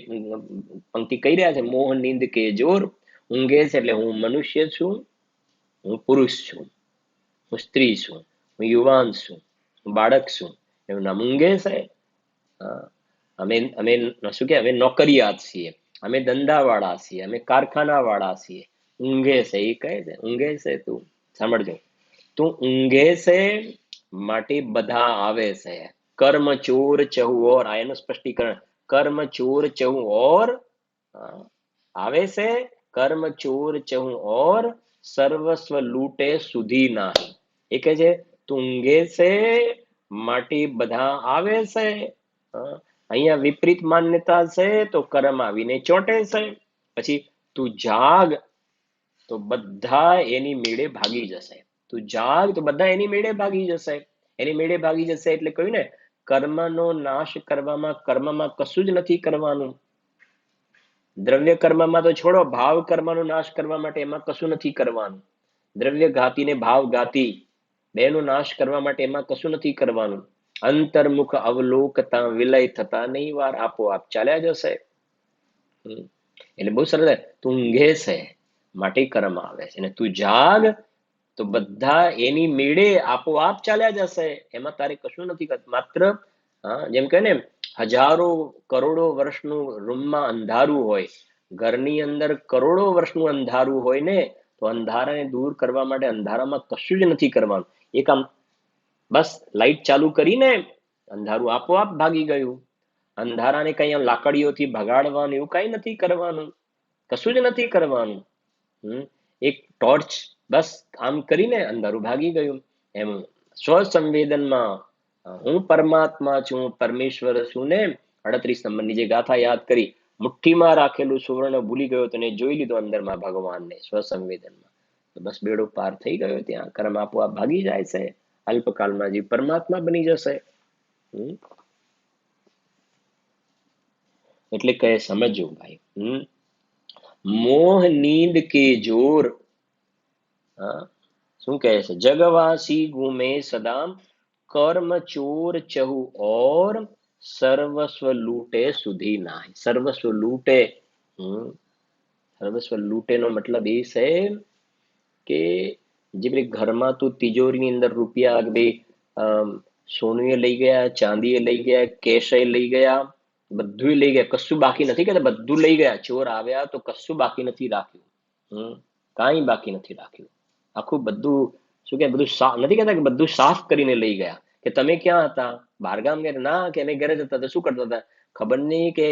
પંક્તિ કહી રહ્યા છે, મોહ નીંદ કે જોર. ઊંઘે છે એટલે હું મનુષ્ય છું, હું પુરુષ છું, હું સ્ત્રી છું, હું યુવાન છું, હું બાળક છું. એનું નામ ઊંઘે છે. અમે શું કે, અમે નોકરિયાત છીએ, અમે ધંધાવાળા છીએ, અમે કારખાના વાળા છીએ. ઊંઘે છે એ કહે છે, ઊંઘે છે તું. સાંભળજો, તું ઊંઘે છે માટે બધા આવે છે. કર્મ ચોર ચહુ ઓર, આ એનું સ્પષ્ટીકરણ. કર્મ ચોર ચહુ ઓર આવે છે કર્મ ચોર ચહું ઓર સર્વસ્વ લૂટે સુધી નાહી. એ કહે છે તું ઊંઘે છે માટે બધા આવે છે. અહીંયા વિપરીત માન્યતા છે તો કર્મ આવીને ચોંટે છે. પછી તું જાગ તો બધા એની મેળે ભાગી જશે. તું જાગ તો બધા એની મેળે ભાગી જશે. એની મેળે ભાગી જશે એટલે કહ્યું ને, કર્મનો નાશ કરવામાં, કર્મમાં કશું જ નથી કરવાનું. દ્રવ્ય કર્મમાં તો છોડો, ભાવ કર્મનો નાશ કરવા માટે એમાં કશું નથી કરવાનું. દ્રવ્ય ઘાતી ને ભાવ ઘાતી બેનો નાશ કરવા માટે એમાં કશું નથી કરવાનું. અંતર્મુખ અવલોકતા વિલય થતા નહીં વાર આપોઆપ ચાલ્યા જશે. એટલે બહુ સરળ. તું ઊંઘે છે માટે કર્મ આવે છે, અને તું જાગ તો બધા એની મેળે આપોઆપ ચાલ્યા જશે. એમાં તારે કશું નથી કરતું. માત્ર જેમ કહે ને, હજારો કરોડો વર્ષનું રૂમમાં અંધારું હોય, ઘરની અંદર કરોડો વર્ષનું અંધારું હોય ને, તો અંધારાને દૂર કરવા માટે અંધારામાં કશું જ નથી કરવાનું. એક આમ બસ લાઈટ ચાલુ કરીને અંધારું આપોઆપ ભાગી ગયું. અંધારાને કઈ લાકડીઓથી ભગાડવાનું એવું કઈ નથી કરવાનું, કશું જ નથી કરવાનું. એક ટોર્ચ બસ આમ કરીને અંધારું ભાગી ગયું. એમ સ્વસંવેદનમાં હું પરમાત્મા છું, પરમેશ્વર છું ને 38 નંબરની જે ગાથા યાદ કરી, મુઠ્ઠીમાં રાખેલું સુવર્ણ ભૂલી ગયો તને જોઈ લીધો અંદરમાં ભગવાનને સ્વસંવેદનમાં, તો બસ બેડો પાર થઈ ગયો. ત્યાં કર્મ આપોઆપ ભાગી જાય છે. અલ્પકાલમાં જીવ પરમાત્મા બની જશે. એટલે કહે સમજો ભાઈ, મોહ નીંદ કે જોર, શું કહે છે, જગવાસી ગુમે સદામ, કર્મ ચોર ચહુ ઓર સર્વસ્વ લૂટે સુધી નાહી. સર્વસ્વ લૂટે, સર્વસ્વ લૂટે નો મતલબ એ છે કે જે ભાઈ ઘરમાં તું તિજોરીની અંદર રૂપિયા સોનું લઈ ગયા, ચાંદી લઈ ગયા, કેશ લઈ ગયા, બધું લઈ ગયા, કશું બાકી નથી કહેતા, બધું લઈ ગયા. ચોર આવ્યા તો કશું બાકી નથી રાખ્યું. કાંઈ બાકી નથી રાખ્યું. આખું બધું શું કે બધું નથી કહેતા કે બધું સાફ કરીને લઈ ગયા. કે તમે ક્યાં હતા? બહારગામ ગયા? ના, કે અમે ઘરે જતા હતા. શું કરતા હતા? ખબર નહીં. કે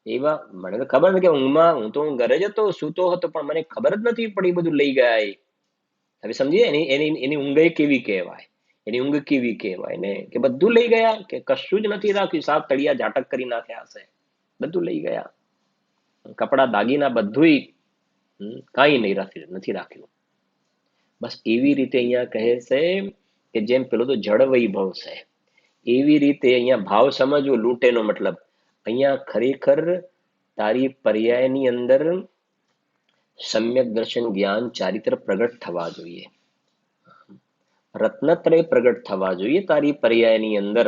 એવા મને તો ખબર નથી કે ઊંઘમાં, હું તો ઘરે જતો સૂતો હતો, પણ મને ખબર જ નથી પડી બધું લઈ ગયા. હવે સમજીએ એની ઊંઘ કેવી કહેવાય, એની ઊંઘ કેવી કહેવાય ને, કે બધું લઈ ગયા, કે કશું જ નથી રાખ્યું. સાફ તળિયા ઝાટક કરી નાખ્યા હશે, બધું લઈ ગયા. કપડા દાગીના બધું કાંઈ નથી રાખ્યું. બસ એવી રીતે અહીંયા કહે છે કે જેમ પેલો તો જળ વૈભવ છે, એવી રીતે અહીંયા ભાવ સમજવો. લૂંટેનો મતલબ અહીંયા ખરેખર તારી પર્યાયની અંદર સમ્યક દર્શન, જ્ઞાન, ચારિત્ર પ્રગટ થવા જોઈએ. રત્નત્રય પ્રગટ થવા જોઈએ તારી પર્યાયની અંદર.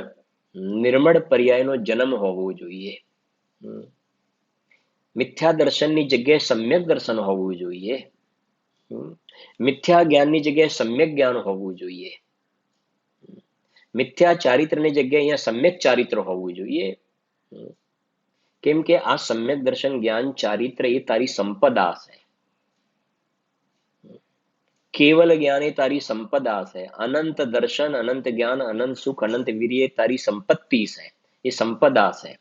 નિર્મળ પર્યાયનો જન્મ હોવો જોઈએ. મિથ્યા દર્શનની જગ્યાએ સમ્યક દર્શન હોવું જોઈએ. મિથ્યા જ્ઞાનની જગ્યાએ સમ્યક જ્ઞાન હોવું જોઈએ. મિથ્યા ચારિત્રની જગ્યાએ અહીંયા સમ્યક ચારિત્ર હોવું જોઈએ. કેમ કે આ સમ્યક દર્શન, જ્ઞાન, ચારિત્ર એ તારી સંપદા છે. કેવલ જ્ઞાન એ તારી સંપદા છે. અનંત દર્શન, અનંત જ્ઞાન, અનંત સુખ, અનંત વીર્ય એ તારી સંપત્તિ છે, એ સંપદા છે.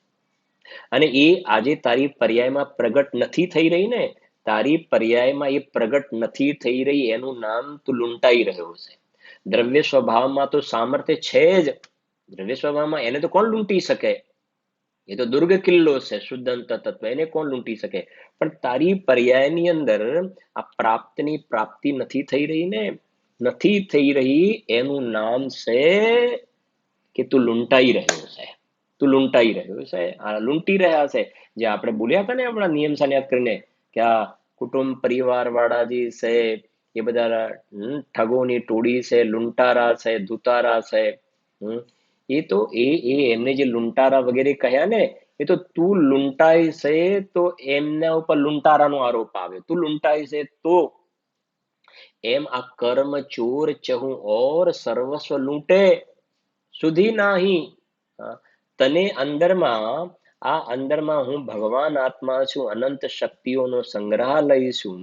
અને એ આજે તારી પર્યાયમાં પ્રગટ નથી થઈ રહી ને, તારી પર્યાયમાં એ પ્રગટ નથી થઈ રહી, એનું નામ તું લૂંટાઈ રહ્યો છે. દ્રવ્ય સ્વભાવમાં તો સામર્થ્ય છે જ. દ્રવ્ય સ્વભાવમાં એને તો કોણ લૂંટી શકે? એ તો દુર્ગ કિલ્લો છે, શુદ્ધ અંત તત્વ, એને કોણ લૂંટી શકે? પણ તારી પર્યાયની અંદર આ પ્રાપ્તની પ્રાપ્તિ નથી થઈ રહી ને, નથી થઈ રહી, એનું નામ છે કે તું લૂંટાઈ રહ્યો છે. તું લૂંટાઈ રહ્યો છે, આ લૂંટી રહ્યા છે. જે આપણે બોલ્યા હતા ને આપણા નિયમ સાન્યાત કરીને, કે આ કુટુંબ પરિવાર વાળા જે છે એ બધા ઠગોની ટોળી છે, લૂંટારા છે, ધુતારા છે. એ તો એમને જે લૂંટારા વગેરે કહ્યા ને, એ તો તું લૂંટાય છે તો એમના ઉપર લૂંટારાનો આરોપ આવ્યો. તું લૂંટાય છે તો એમ આ કર્મ ચોર ચહું ઓર સર્વસ્વ લૂંટે સુધી નાહી. તને અંદરમાં, આ અંદરમાં હું ભગવાન આત્મા છું, અનંત શક્તિઓનો સંગ્રહાલય છું.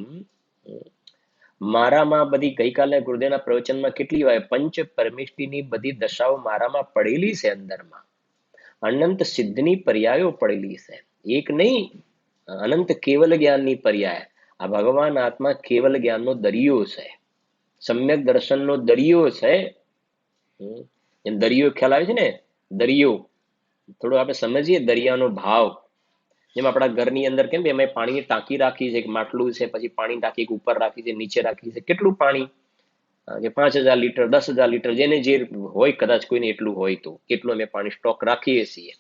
મારામાં બધી ગઈકાલે ગુરુદેવના પ્રવચનમાં કેટલી વાર પંચ પરમેષ્ઠીની બધી દશાઓ મારામાં પડેલી છે. અંદરમાં અનંત સિદ્ધની પર્યાયો પડેલી છે. એક નહીં, અનંત કેવલ જ્ઞાનની પર્યાય. આ ભગવાન આત્મા કેવલ જ્ઞાનનો દરિયો છે, સમ્યક દર્શનનો દરિયો છે. એમ દરિયો ખ્યાલ આવે છે ને, દરિયો થોડો આપણે સમજીએ દરિયાનો ભાવ. જેમ આપણા ઘરની અંદર કેમ અમે પાણીની ટાંકી રાખી છે, માટલું છે, પછી પાણી ટાંકી ઉપર રાખી છે, નીચે રાખી છે, કેટલું પાણી કે 5,000 લીટર 10,000 લીટર જેને જે હોય, કદાચ કોઈને એટલું હોય તો એટલું અમે પાણી સ્ટોક રાખીએ છીએ.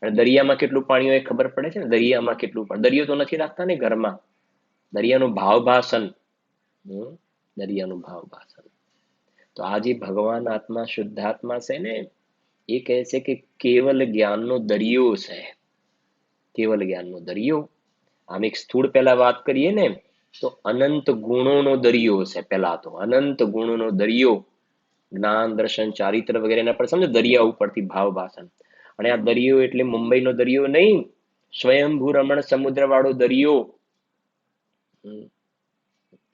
અને દરિયામાં કેટલું પાણી હોય ખબર પડે છે ને, દરિયામાં કેટલું પાણી. દરિયો તો નથી રાખતા ને ઘરમાં. દરિયાનું ભાવ ભાષણ, દરિયાનું ભાવ ભાષણ. તો આ જે ભગવાન આત્મા શુદ્ધાત્મા છે ને, એ કહે છે કે કેવલ જ્ઞાનનો દરિયો છે, કેવલ જ્ઞાનનો દરિયો. આમ એક સ્થૂળ પહેલા વાત કરીએ ને તો અનંત ગુણોનો દરિયો છે. પહેલા તો અનંત ગુણોનો દરિયો, જ્ઞાન દર્શન ચારિત્ર વગેરેના પર સમજો દરિયા ઉપરથી ભાવ ભાષણ. અને આ દરિયો એટલે મુંબઈનો દરિયો નહીં, સ્વયંભૂ રમણ સમુદ્ર વાળો દરિયો.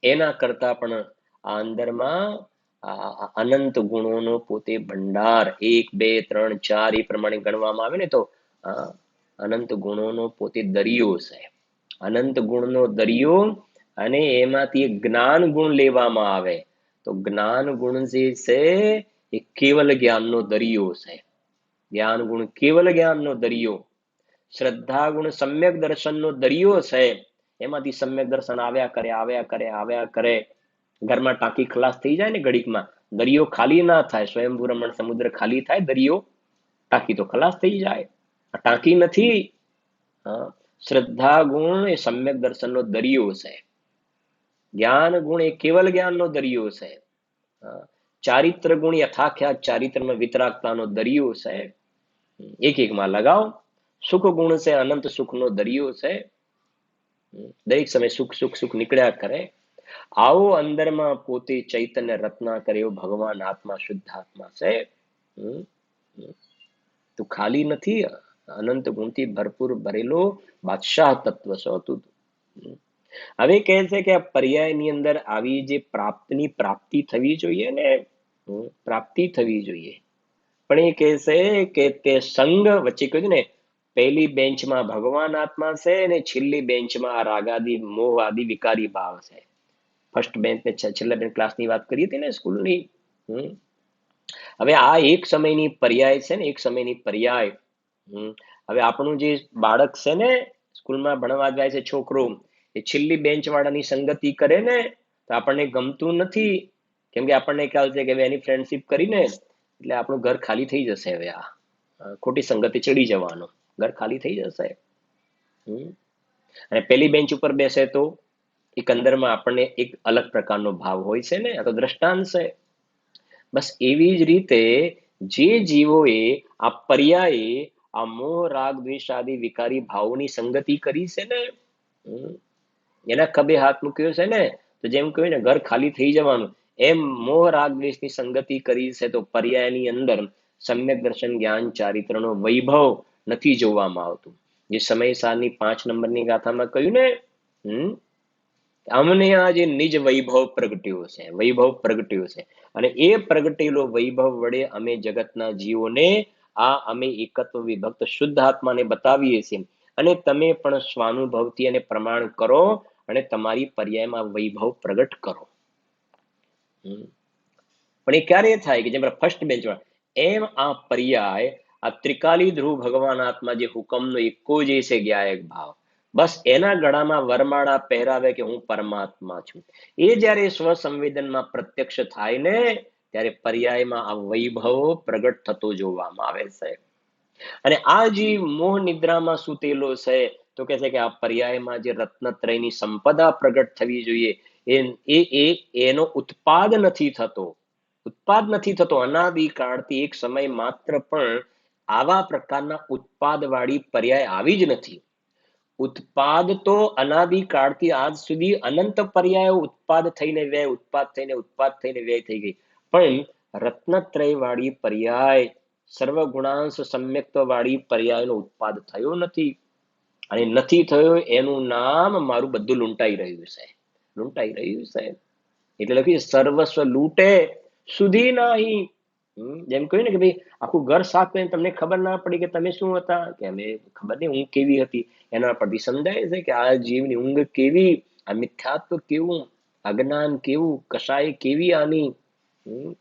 એના કરતા પણ આ અંદરમાં અનંત ગુણોનો પોતે ભંડાર, 1 2 3 4 એ પ્રમાણે ગણવામાં આવે ને તો અનંત ગુણોનો પોતે દરિયો છે, અનંત ગુણનો દરિયો. અને એમાંથી જ્ઞાન ગુણ લેવામાં આવે તો જ્ઞાન ગુણ જે છે એ કેવલ જ્ઞાનનો દરિયો છે. જ્ઞાન ગુણ કેવલ જ્ઞાનનો દરિયો. શ્રદ્ધા ગુણ સમ્યક દર્શનનો દરિયો છે. એમાંથી સમ્યક દર્શન આવ્યા કરે, આવ્યા કરે, આવ્યા કરે. ઘરમાં ટાંકી ખલાસ થઈ જાય ને ઘડીકમાં, દરિયો ખાલી ના થાય. સ્વયંભૂ રમણ સમુદ્ર ખાલી થાય, દરિયો ટાંકી તો ખલાસ થઈ જાય. આ ટાંકી નથી. શ્રદ્ધા ગુણ એ સમ્યક દર્શનનો દરિયો છે. જ્ઞાન ગુણ એ કેવલ જ્ઞાનનો દરિયો છે. ચારિત્ર ગુણ યથાખ્યાત ચારિત્રમાં વિતરાગતાનો દરિયો છે. એક એકમાં લગાવો. સુખ ગુણ છે અનંત સુખનો દરિયો છે. દરેક સમય સુખ સુખ સુખ નીકળ્યા કરે. આવો અંદરમાં પોતે ચૈતન્ય રત્ના કર્યો ભગવાન આત્મા શુદ્ધ આત્મા છે. તું ખાલી નથી, અનંત ગુણથી ભરપૂર ભરેલો બાદશાહ તત્વ છો તું. હવે કહે છે કે આ પર્યાયની અંદર આવી જે પ્રાપ્તિ થવી જોઈએ ને, પ્રાપ્તિ થવી જોઈએ. પણ એ કહે છે કે તે સંગ વચ્ચે કહ્યું ને, પહેલી બેન્ચમાં ભગવાન આત્મા છે અને છેલ્લી બેન્ચમાં આ રાગાદી મોહ આદિ વિકારી ભાવ છે. ફર્સ્ટ બેન્ચ ને છેલ્લા બેન્ચ ક્લાસની વાત કરી હતી ને સ્કૂલની. હવે આ એક સમયની પર્યાય છે ને, એક સમયની પર્યાય. હવે આપણું જે બાળક છે ને, સ્કૂલમાં ભણવા જાય છે છોકરો, એ છેલ્લી બેન્ચ વાળાની સંગતિ કરે ને તો આપણને ગમતું નથી. કેમ કે આપણને ખ્યાલ છે કે એની ફ્રેન્ડશીપ કરીને એટલે આપણું ઘર ખાલી થઈ જશે. હવે આ ખોટી સંગતિ ચડી જવાનો, ઘર ખાલી થઈ જશે. અને પેલી બેન્ચ ઉપર બેસે તો એક અંદરમાં આપણને એક અલગ પ્રકારનો ભાવ હોય છે ને. આ તો દ્રષ્ટાંત છે. બસ એવી જ રીતે જે જીવોએ આ પર્યાયે આ મોહ રાગ દ્વેષ આદિ વિકારી ભાવોની સંગતિ કરી છે ને, એના ખભે હાથ મૂક્યો છે ને, તો જેમ કહ્યું ને ઘર ખાલી થઈ જવાનું, એમ મોહ રાગ દ્વેષની સંગતિ કરી છે તો પર્યાયની અંદર સમ્યક દર્શન જ્ઞાન ચારિત્રનો વૈભવ નથી જોવામાં આવતું. જે સમય સારની 5 નંબરની ગાથામાં કહ્યું ને, અમને આ જે નિજ વૈભવ પ્રગટ્યો છે, વૈભવ પ્રગટ્યો છે, અને એ પ્રગટેલો વૈભવ વડે અમે જગતના જીવોને આ અમે એકત્વ વિભક્ત શુદ્ધ આત્માને બતાવીએ છીએ. અને તમે પણ સ્વાનુભવથી અને પ્રમાણ કરો અને તમારી પર્યાયમાં વૈભવ પ્રગટ કરો. પણ એ ક્યારે થાય કે જેમ ફર્સ્ટ બેન્ચમાં એમ આ પર્યાય આ ત્રિકાલી ધ્રુવ ભગવાન આત્મા જે હુકમનો એકો જે છે જ્ઞાયક ભાવ, બસ એના ગળામાં વરમાળા પહેરાવે કે હું પરમાત્મા છું. એ જ્યારે સ્વસંવેદનમાં પ્રત્યક્ષ થાય ને ત્યારે પર્યાયમાં આ વૈભવ પ્રગટ થતો જોવામાં આવે છે. અને આ જીવ મોહ નિદ્રામાં સૂતેલો છે તો કે છે કે આ પર્યાયમાં જે રત્નત્રયની સંપદા પ્રગટ થવી જોઈએ એનો ઉત્પાદ નથી થતો. ઉત્પાદ નથી થતો. અનાદિકાળથી એક સમય માત્ર પણ આવા પ્રકારના ઉત્પાદ વાળી પર્યાય આવી જ નથી. ઉત્પાદ તો અનાદિકાળથી આજ સુધી અનંત પર્યાયો ઉત્પાદ થઈને વ્યય, ઉત્પાદ થઈને ઉત્પાદ થઈને વ્યય થઈ ગઈ. પણ રત્નત્રય વાળી પર્યાય, સર્વગુણાંશ સમ્યક્ત વાળી પર્યાયનો ઉત્પાદ થયો નથી. અને નથી થયો એનું નામ મારું બધું લૂંટાઈ રહ્યું છે, લૂંટાઈ રહ્યું છે. એટલે લખ્યું સર્વસ્વ લૂંટે સુધી નહીં. જેમ કહ્યું ને કે ભાઈ આખું ઘર સાફ કરીને તમને ખબર ના પડી કે તમે શું હતા, કે અમે ખબર નહીં ઊંઘ કેવી હતી. એના પરથી સમજાય છે કે આ જીવની ઊંઘ કેવી, આ મિથ્યાત્વ કેવું, અજ્ઞાન કેવું, કસાય કેવી આની. હમ,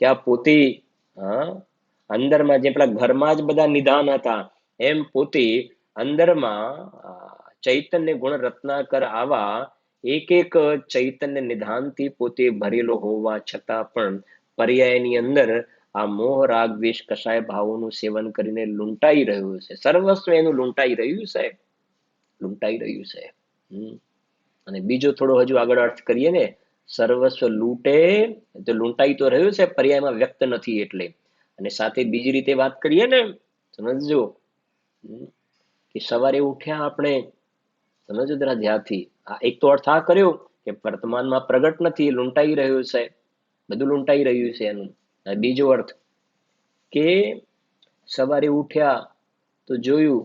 કે આ પોતે, હા, અંદરમાં જે પેલા ઘરમાં જ બધા નિધાન હતા, એમ પોતે અંદરમાં ચૈતન્ય ગુણ રત્નાકર આવા એક એક ચૈતન્ય નિધાનથી પોતે ભરેલો હોવા છતાં પણ પર્યાયની અંદર આ મોહ રાગ દ્વેષ કસાય ભાવોનું સેવન કરીને લૂંટાઈ રહ્યું છે. સર્વસ્વ એનું લૂંટાઈ રહ્યું છે, લૂંટાઈ રહ્યું છે. અને બીજો થોડો હજુ આગળ અર્થ કરીએ ને, સર્વસ્વ લૂંટે તો લૂંટાઈ તો રહ્યું છે, પર્યાયમાં વ્યક્ત નથી એટલે. અને સાથે બીજી રીતે વાત કરીએ ને, સમજજો, કે સવારે ઉઠ્યા આપણે, સમજો જરા ધ્યાનથી. આ એક તો અર્થ આ કર્યો કે વર્તમાનમાં પ્રગટ નથી, લૂંટાઈ રહ્યું છે, બધું લૂંટાઈ રહ્યું છે એનું. બીજો અર્થ કે સવારે ઉઠ્યા તો જોયું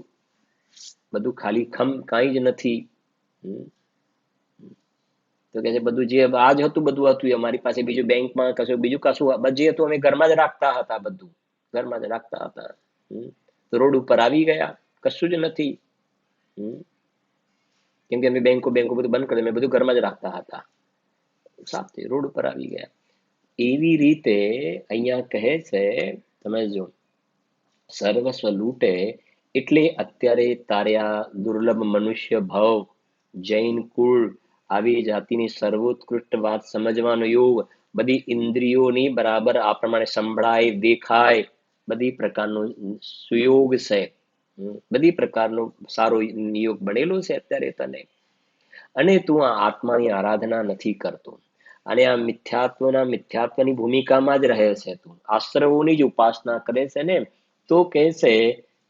બધું ખાલી ખમ, કાંઈ જ નથી. તો કે છે બધું જે આજ હતું બધું હતું અમારી પાસે, બીજું બેંકમાં કશું બીજું કશું જે હતું અમે ઘરમાં જ રાખતા હતા, બધું ઘરમાં જ રાખતા હતા. તો રોડ ઉપર આવી ગયા, કશું જ નથી. કેમ કે અમે બેંકો બધું બંધ કરી, અમે બધું ઘરમાં જ રાખતા હતા, સાફ થઈ રોડ ઉપર આવી ગયા. એવી રીતે અહીંયા કહે છે, તમે જો, સર્વસ્વ લૂંટે એટલે અત્યારે તાર્યા દુર્લભ મનુષ્ય ભાવ, જૈન કુળ, આવી જાતિની સર્વોત્કૃષ્ટ વાત સમજવાનો યોગ, બધી ઇન્દ્રિયોની બરાબર આ પ્રમાણે સંભળાય, દેખાય, બધી પ્રકારનો સુયોગ છે, બધી પ્રકારનો સારો નિયોગ બનેલો છે અત્યારે તને. અને તું આ આત્માની આરાધના નથી કરતો, અને આ મિથ્યાત્વની ભૂમિકામાં જ રહે છે, તું આશ્રવોની જ ઉપાસના કરે છે ને, તો કહેશે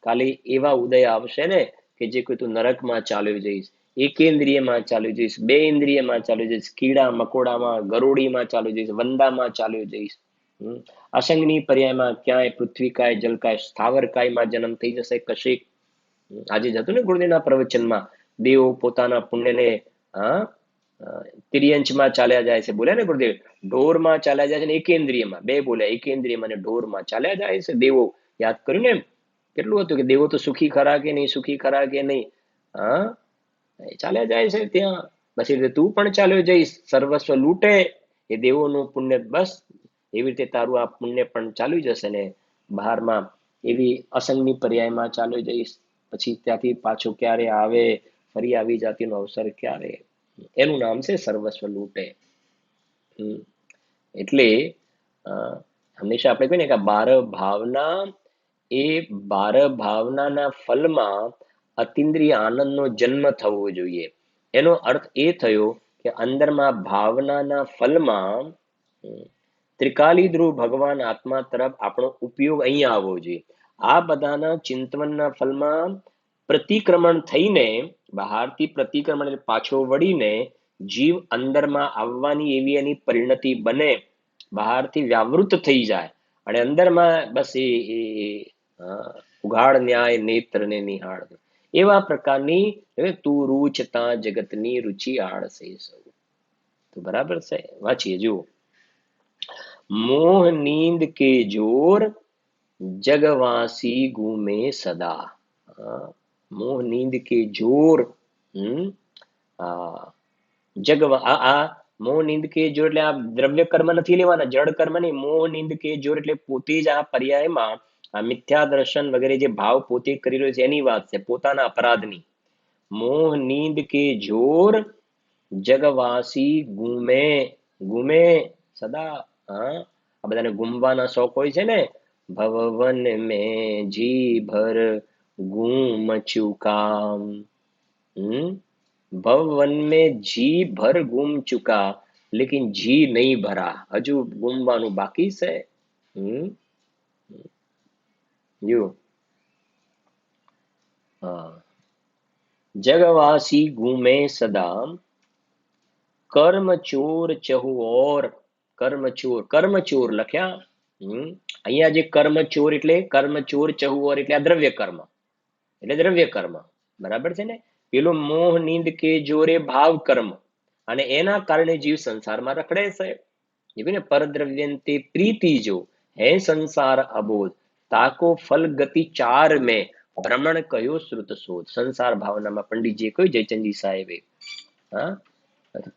કાલે એવા ઉદય આવશે ને કે જે કોઈ તું નરકમાં ચાલ્યો જઈશ, એકેન્દ્રિયમાં ચાલ્યો જઈશ, બે ઇન્દ્રિયમાં ચાલ્યો જઈશ, કીડા મકોડામાં, ગરોડીમાં ચાલ્યો જઈશ, વંદામાં ચાલ્યો જઈશ. અસંગની પર્યાયમાં ક્યાંય પૃથ્વીકાય, જલકાય, સ્થાવરકાયમાં જન્મ થઈ જશે કશેક. આજે જ હતું ને ગુરુદેવના પ્રવચનમાં, દેવો પોતાના પુણ્યને તિર્યંશમાં ચાલ્યા જાય છે, બોલ્યા ને ગુરુદેવ, ઢોરમાં ચાલ્યા જાય છે ને એકેન્દ્રિયમાં, બે બોલ્યા, એકેન્દ્રિયમાં અને ઢોરમાં ચાલ્યા જાય છે દેવો. યાદ કર્યું ને, કેટલું હતું કે દેવો તો સુખી ખરા કે નહીં, સુખી ખરા કે નહીં, હા, ચાલ્યા જાય છે ત્યાં. પછી તું પણ ચાલ્યો જઈશ, સર્વસ્વ લૂંટે એ દેવોનું પુણ્ય, બસ એવી રીતે તારું આ પુણ્ય પણ ચાલ્યું જશે ને બહારમાં એવી અસંગની પર્યાયમાં ચાલ્યો જઈશ. પછી ત્યાંથી પાછો ક્યારે આવે, ફરી આવી જાતિનો અવસર ક્યારે, એનું નામ છે સર્વસ્વ લૂંટે. એટલે હંમેશા આપણે કહીએ ને કે બાર ભાવના, એ બાર ભાવનાના ફલમાં અતિન્દ્રિય આનંદનો જન્મ થવો જોઈએ. એનો અર્થ એ થયો કે અંદરમાં ભાવનાના ફલમાં ત્રિકાલી ધ્રુવ ભગવાન આત્મા તરફ આપણો ઉપયોગ અહીંયા આવવો જોઈએ. આ બધાના ચિંતનના ફલમાં પ્રતિક્રમણ થઈને, બહારથી પ્રતિક્રમણ એટલે પાછો વળીને જીવ અંદરમાં આવવાની એવી એની પરિણતિ બને, બહારથી વ્યાવૃત થઈ જાય અને અંદરમાં બસ એ ઉઘાડ ન્યાય નેત્રને નિહાળ, એવા પ્રકારની તું રૂચતા જગતની રુચિ આળસે સૌ. તો બરાબર છે, વાંચીએ જુઓ. મોહ નીંદ કે જોર જગવાસી ઘૂમે સદા. મોહ નીંદ કે જોર, આ મોહ નીંદ કે જોર એટલે આ દ્રવ્ય કર્મ નથી લેવાના, જડ કર્મ નહીં. મોહ નીંદ કે જોર એટલે પોતે જ આ પર્યાયમાં આ મિથ્યા દર્શન વગેરે જે ભાવ પોતે કરી રહ્યો છે એની વાત છે, પોતાના અપરાધની. મોહ નીંદ કે જોર જગવાસી ગુમે, ગુમે સદા. આ બધાને ગુમવાના શોખ હોય છે ને, ભવવન મેં જી ભર ગુમ ચુકા, ભવवन में जी भर गुम चुका लेकिन जी नहीं भरा, હજુ ગુમવાનું બાકી છે. જો જગવાસી ઘૂમે સદા, કર્મ ચોર ચહુ ઓર, કર્મ ચોર, કર્મ ચોર લખ્યા. અહીંયા જે કર્મ ચોર એટલે કર્મ ચોર ચહુ ઓર એટલે આ દ્રવ્ય કર્મ, એટલે દ્રવ્ય કર્મ, બરાબર છે ને. પેલો મોહ નીંદ કે જોરે ભાવ કર્મ, અને એના કારણે જીવ સંસારમાં રખડે છે. પરદ્રવ્યંતે પ્રીતિ જો, है संसार अबोध, ताको फल गति चार में, ભ્રમણ કયો શ્રુત શોધ. સંસાર ભાવનામાં પંડિતજીએ કહ્યું, જયચંદજી સાહેબે, હા,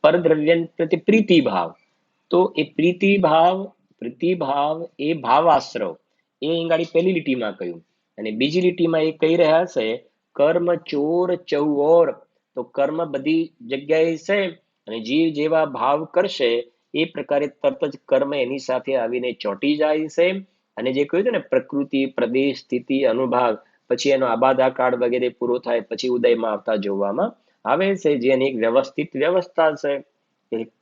પરદ્રવ્ય પ્રત્યે પ્રીતિ ભાવ. તો એ પ્રીતિ ભાવ એ ભાવાશ્રવ, એ અહીં પહેલી લીટીમાં કહ્યું. અને બીજી લીટીમાં એ કહી રહ્યા છે, કર્મ ચોર ચૌઓર. તો કર્મ બધી જગ્યાએ છે, અને જીવ જેવા ભાવ કરશે એ પ્રકારે તરત જ કર્મ એની સાથે આવીને ચોંટી જાય છે. અને જે કહ્યું ને, પ્રકૃતિ, પ્રદેશ, સ્થિતિ, અનુભાગ, પછી એનો આબાદા કાળ વગેરે પૂરો થાય પછી ઉદયમાં આવતા જોવામાં આવે છે, જેની એક વ્યવસ્થિત વ્યવસ્થા છે.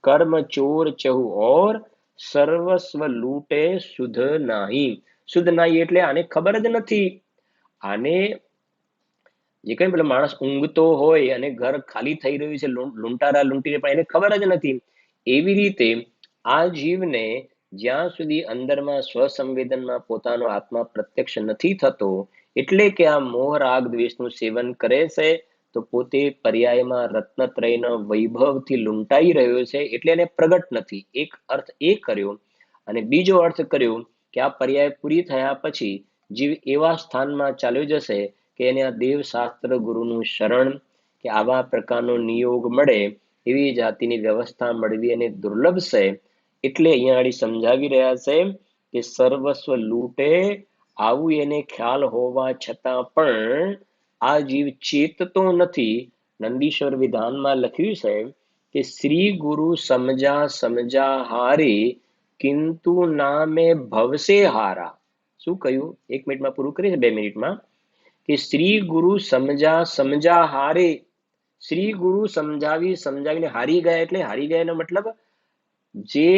કર્મ ચોર ચહુ ઓર, સર્વસ્વ લૂટે શુદ્ધ નાહી. શુદ્ધ નાહી એટલે આને ખબર જ નથી. આને જે કઈ પેલો માણસ ઊંઘતો હોય અને ઘર ખાલી થઈ રહ્યું છે, લૂંટારા લૂંટીને, પણ એને ખબર જ નથી. એવી રીતે આ જીવને જ્યાં સુધી અંદરમાં સ્વસંવેદનમાં પોતાનો આત્મા પ્રત્યક્ષ નથી થતો, એટલે કે આ મોહ રાગ દ્વેષનું સેવન કરે છે, તો પોતે પર્યાયમાં રત્નત્રયના વૈભવથી લૂંટાઈ રહ્યો છે, એટલે એને પ્રગટ નથી. એક અર્થ એ કર્યો. અને બીજો અર્થ કર્યો કે આ પર્યાય પૂરી થયા પછી જીવ એવા સ્થાનમાં ચાલ્યો જશે કે એને આ દેવ શાસ્ત્ર ગુરુનું શરણ કે આવા પ્રકારનો નિયોગ મળે એવી જાતિની વ્યવસ્થા મળવી એને દુર્લભ છે. એટલે અહીંયા આગળ સમજાવી રહ્યા છે કે સર્વસ્વ લૂંટે, આવું એને ખ્યાલ હોવા છતાં પણ આ જીવ ચેતતો નથી. નંદીશ્વર વિધાનમાં લખ્યું છે કે શ્રી ગુરુ સમજા સમજા હારે, કિંતુ નામે ભવસે હારા. શું કહ્યું? 1 મિનિટમાં પૂરું કરીશ, 2 મિનિટમાં. કે શ્રી ગુરુ સમજા સમજા હારે, શ્રી ગુરુ સમજાવીને હારી ગયા. એટલે હારી ગયા એનો મતલબ, જે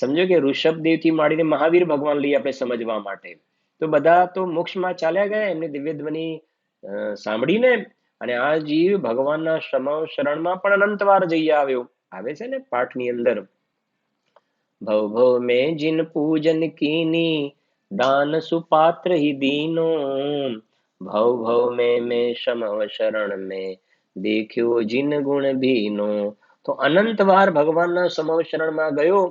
સમજો કે ઋષભદેવ થી માંડીને મહાવીર ભગવાન લઈએ આપણે સમજવા માટે, તો બધા તો મોક્ષમાં ચાલ્યા ગયા એમની દિવ્ય ધ્વનિ સાંભળીને. અને આ જીવ ભગવાનના શરણમાં પણ અનંતવાર જઈ આવ્યો. આવે છે ને પાઠની અંદર, ભવ ભવ મેં જીન પૂજન કીની, દાન સુપાત્ર હી દીનો, ભવ ભવ મેં સમવ શરણ મેં, દેખ્યો જીન ગુણ ભીનો. તો અનંતવાર ભગવાનના સમવ શરણમાં ગયો.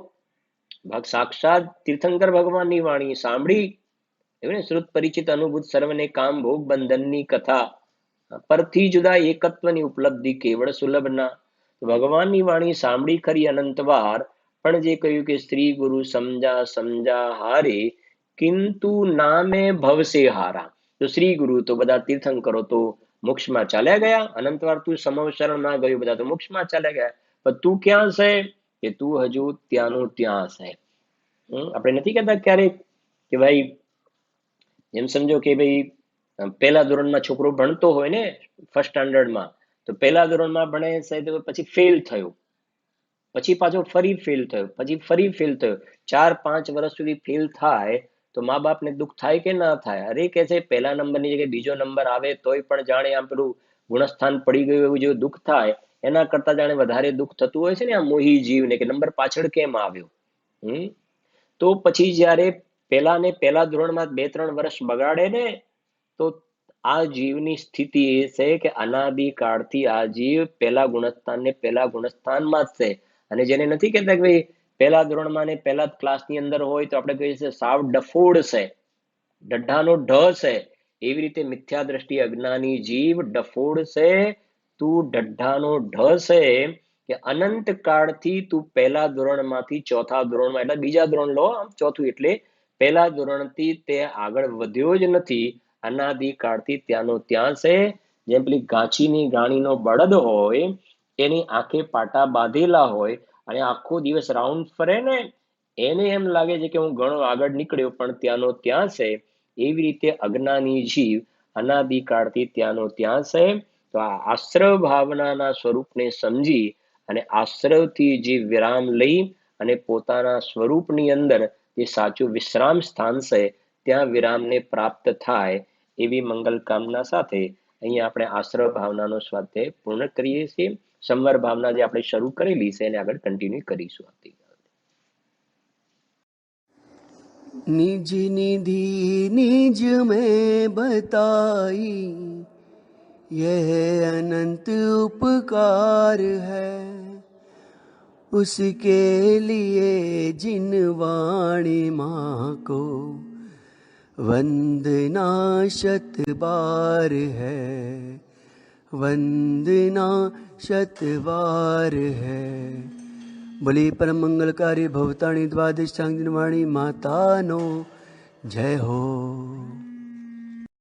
સાક્ષાત તીર્થંકર ભગવાનની વાણી સાંભળી, એવું ને, શ્રુત પરિચિત અનુભૂત સર્વને કામ ભોગ બંધનની કથા, પરથી જુદા એકત્વની ઉપલબ્ધિ કેવળ સુલભના. ભગવાનની વાણી સાંભળી ખરી અનંતવાર, પણ જે કહ્યું કે શ્રી ગુરુ સમજા સમજા હારે, કિંતુ નામે ભવસે હારા. તો શ્રી ગુરુ તો બધા તીર્થંકરો તો મોક્ષમાં ચાલ્યા ગયા, અનંતવાર તું સમવ શરણમાં ગયો, બધા તો મોક્ષમાં ચાલ્યા ગયા, પણ તું ક્યાં છે? કે તું હજુ ત્યાંનું ત્યાં છે. આપણે નથી કહેતા ક્યારેક કે ભાઈ, એમ સમજો કે ભાઈ પહેલા ધોરણમાં છોકરો ભણતો હોય ને, ફર્સ્ટ સ્ટાન્ડર્ડમાં, તો પહેલા ધોરણમાં ભણે છે, તો પછી ફેલ થયો, પછી પાછો ફરી ફેલ થયો, પછી ફરી ફેલ થયો, 4-5 વર્ષ સુધી ફેલ થાય, તો મા બાપને દુઃખ થાય કે ના થાય? અરે કે છે, પહેલા નંબરની જગ્યાએ બીજો નંબર આવે તોય પણ જાણે આમ પેલું ગુણસ્થાન પડી ગયું એવું જેવું દુઃખ થાય, એના કરતા જાણે વધારે દુઃખ થતું હોય છે ને આ મોહી જીવને, કે નંબર પાછળ કેમ આવ્યો. તો પછી જ્યારે પહેલા ધોરણમાં 2-3 વર્ષ બગાડે ને, તો આ જીવની સ્થિતિ એ છે કે અનાદિ કાળથી આ જીવ પહેલા ગુણસ્થાનમાં જ છે. અને જેને નથી કહેતા કે ભાઈ પહેલા ધોરણમાં ને પહેલા ક્લાસની અંદર હોય તો આપણે કહીએ છીએ સાવ ડફોડ છે, ડઢાનો ઢ છે. એવી રીતે મિથ્યા દ્રષ્ટિ અજ્ઞાની જીવ ડફોડ છે, તું ડઢાનો ઢ છે, કે અનંત કાળથી તું પહેલા ધોરણમાંથી ચોથા ધોરણમાં, એટલે બીજા ધોરણ લો, ચોથું એટલે પહેલા ધોરણથી તે આગળ વધ્યો જ નથી. અનાદિ કાળથી ત્યાંનો ત્યાં છે. જેમ પેલી ગાંચીની ગાણીનો બળદ હોય, એની આંખે પાટા બાંધેલા હોય અને આખો દિવસ રાઉન્ડ ફરે ને, એને એમ લાગે છે કે હું ઘણો આગળ નીકળ્યો, પણ ત્યાંનો ત્યાં છે. એવી રીતે અજ્ઞાની જીવ અનાદિ કાળથી ત્યાંનો ત્યાં છે. તો આ આશ્રવ ભાવનાના સ્વરૂપને સમજી અને આશ્રવથી જે વિરામ લઈ અને પોતાના સ્વરૂપની અંદર જે સાચું વિશ્રામ સ્થાન છે ત્યાં વિરામને પ્રાપ્ત થાય, એવી મંગલ કામના સાથે અહીંયા આપણે આશ્રવ ભાવનાનો સ્વાધ્યાય પૂર્ણ કરીએ છીએ. સંવર ભાવના જે આપણે શરૂ કરેલી છે એને આગળ કન્ટિન્યુ કરીશું. निज निधि निज में बताई, यह अनंत उपकार है, उसके लिए जिन वाणी माँ को वंदना शत बार है, वंदना शत बार है। बोली परम मंगलकारी भवताणी द्वादशांग वाणी माता नो जय हो।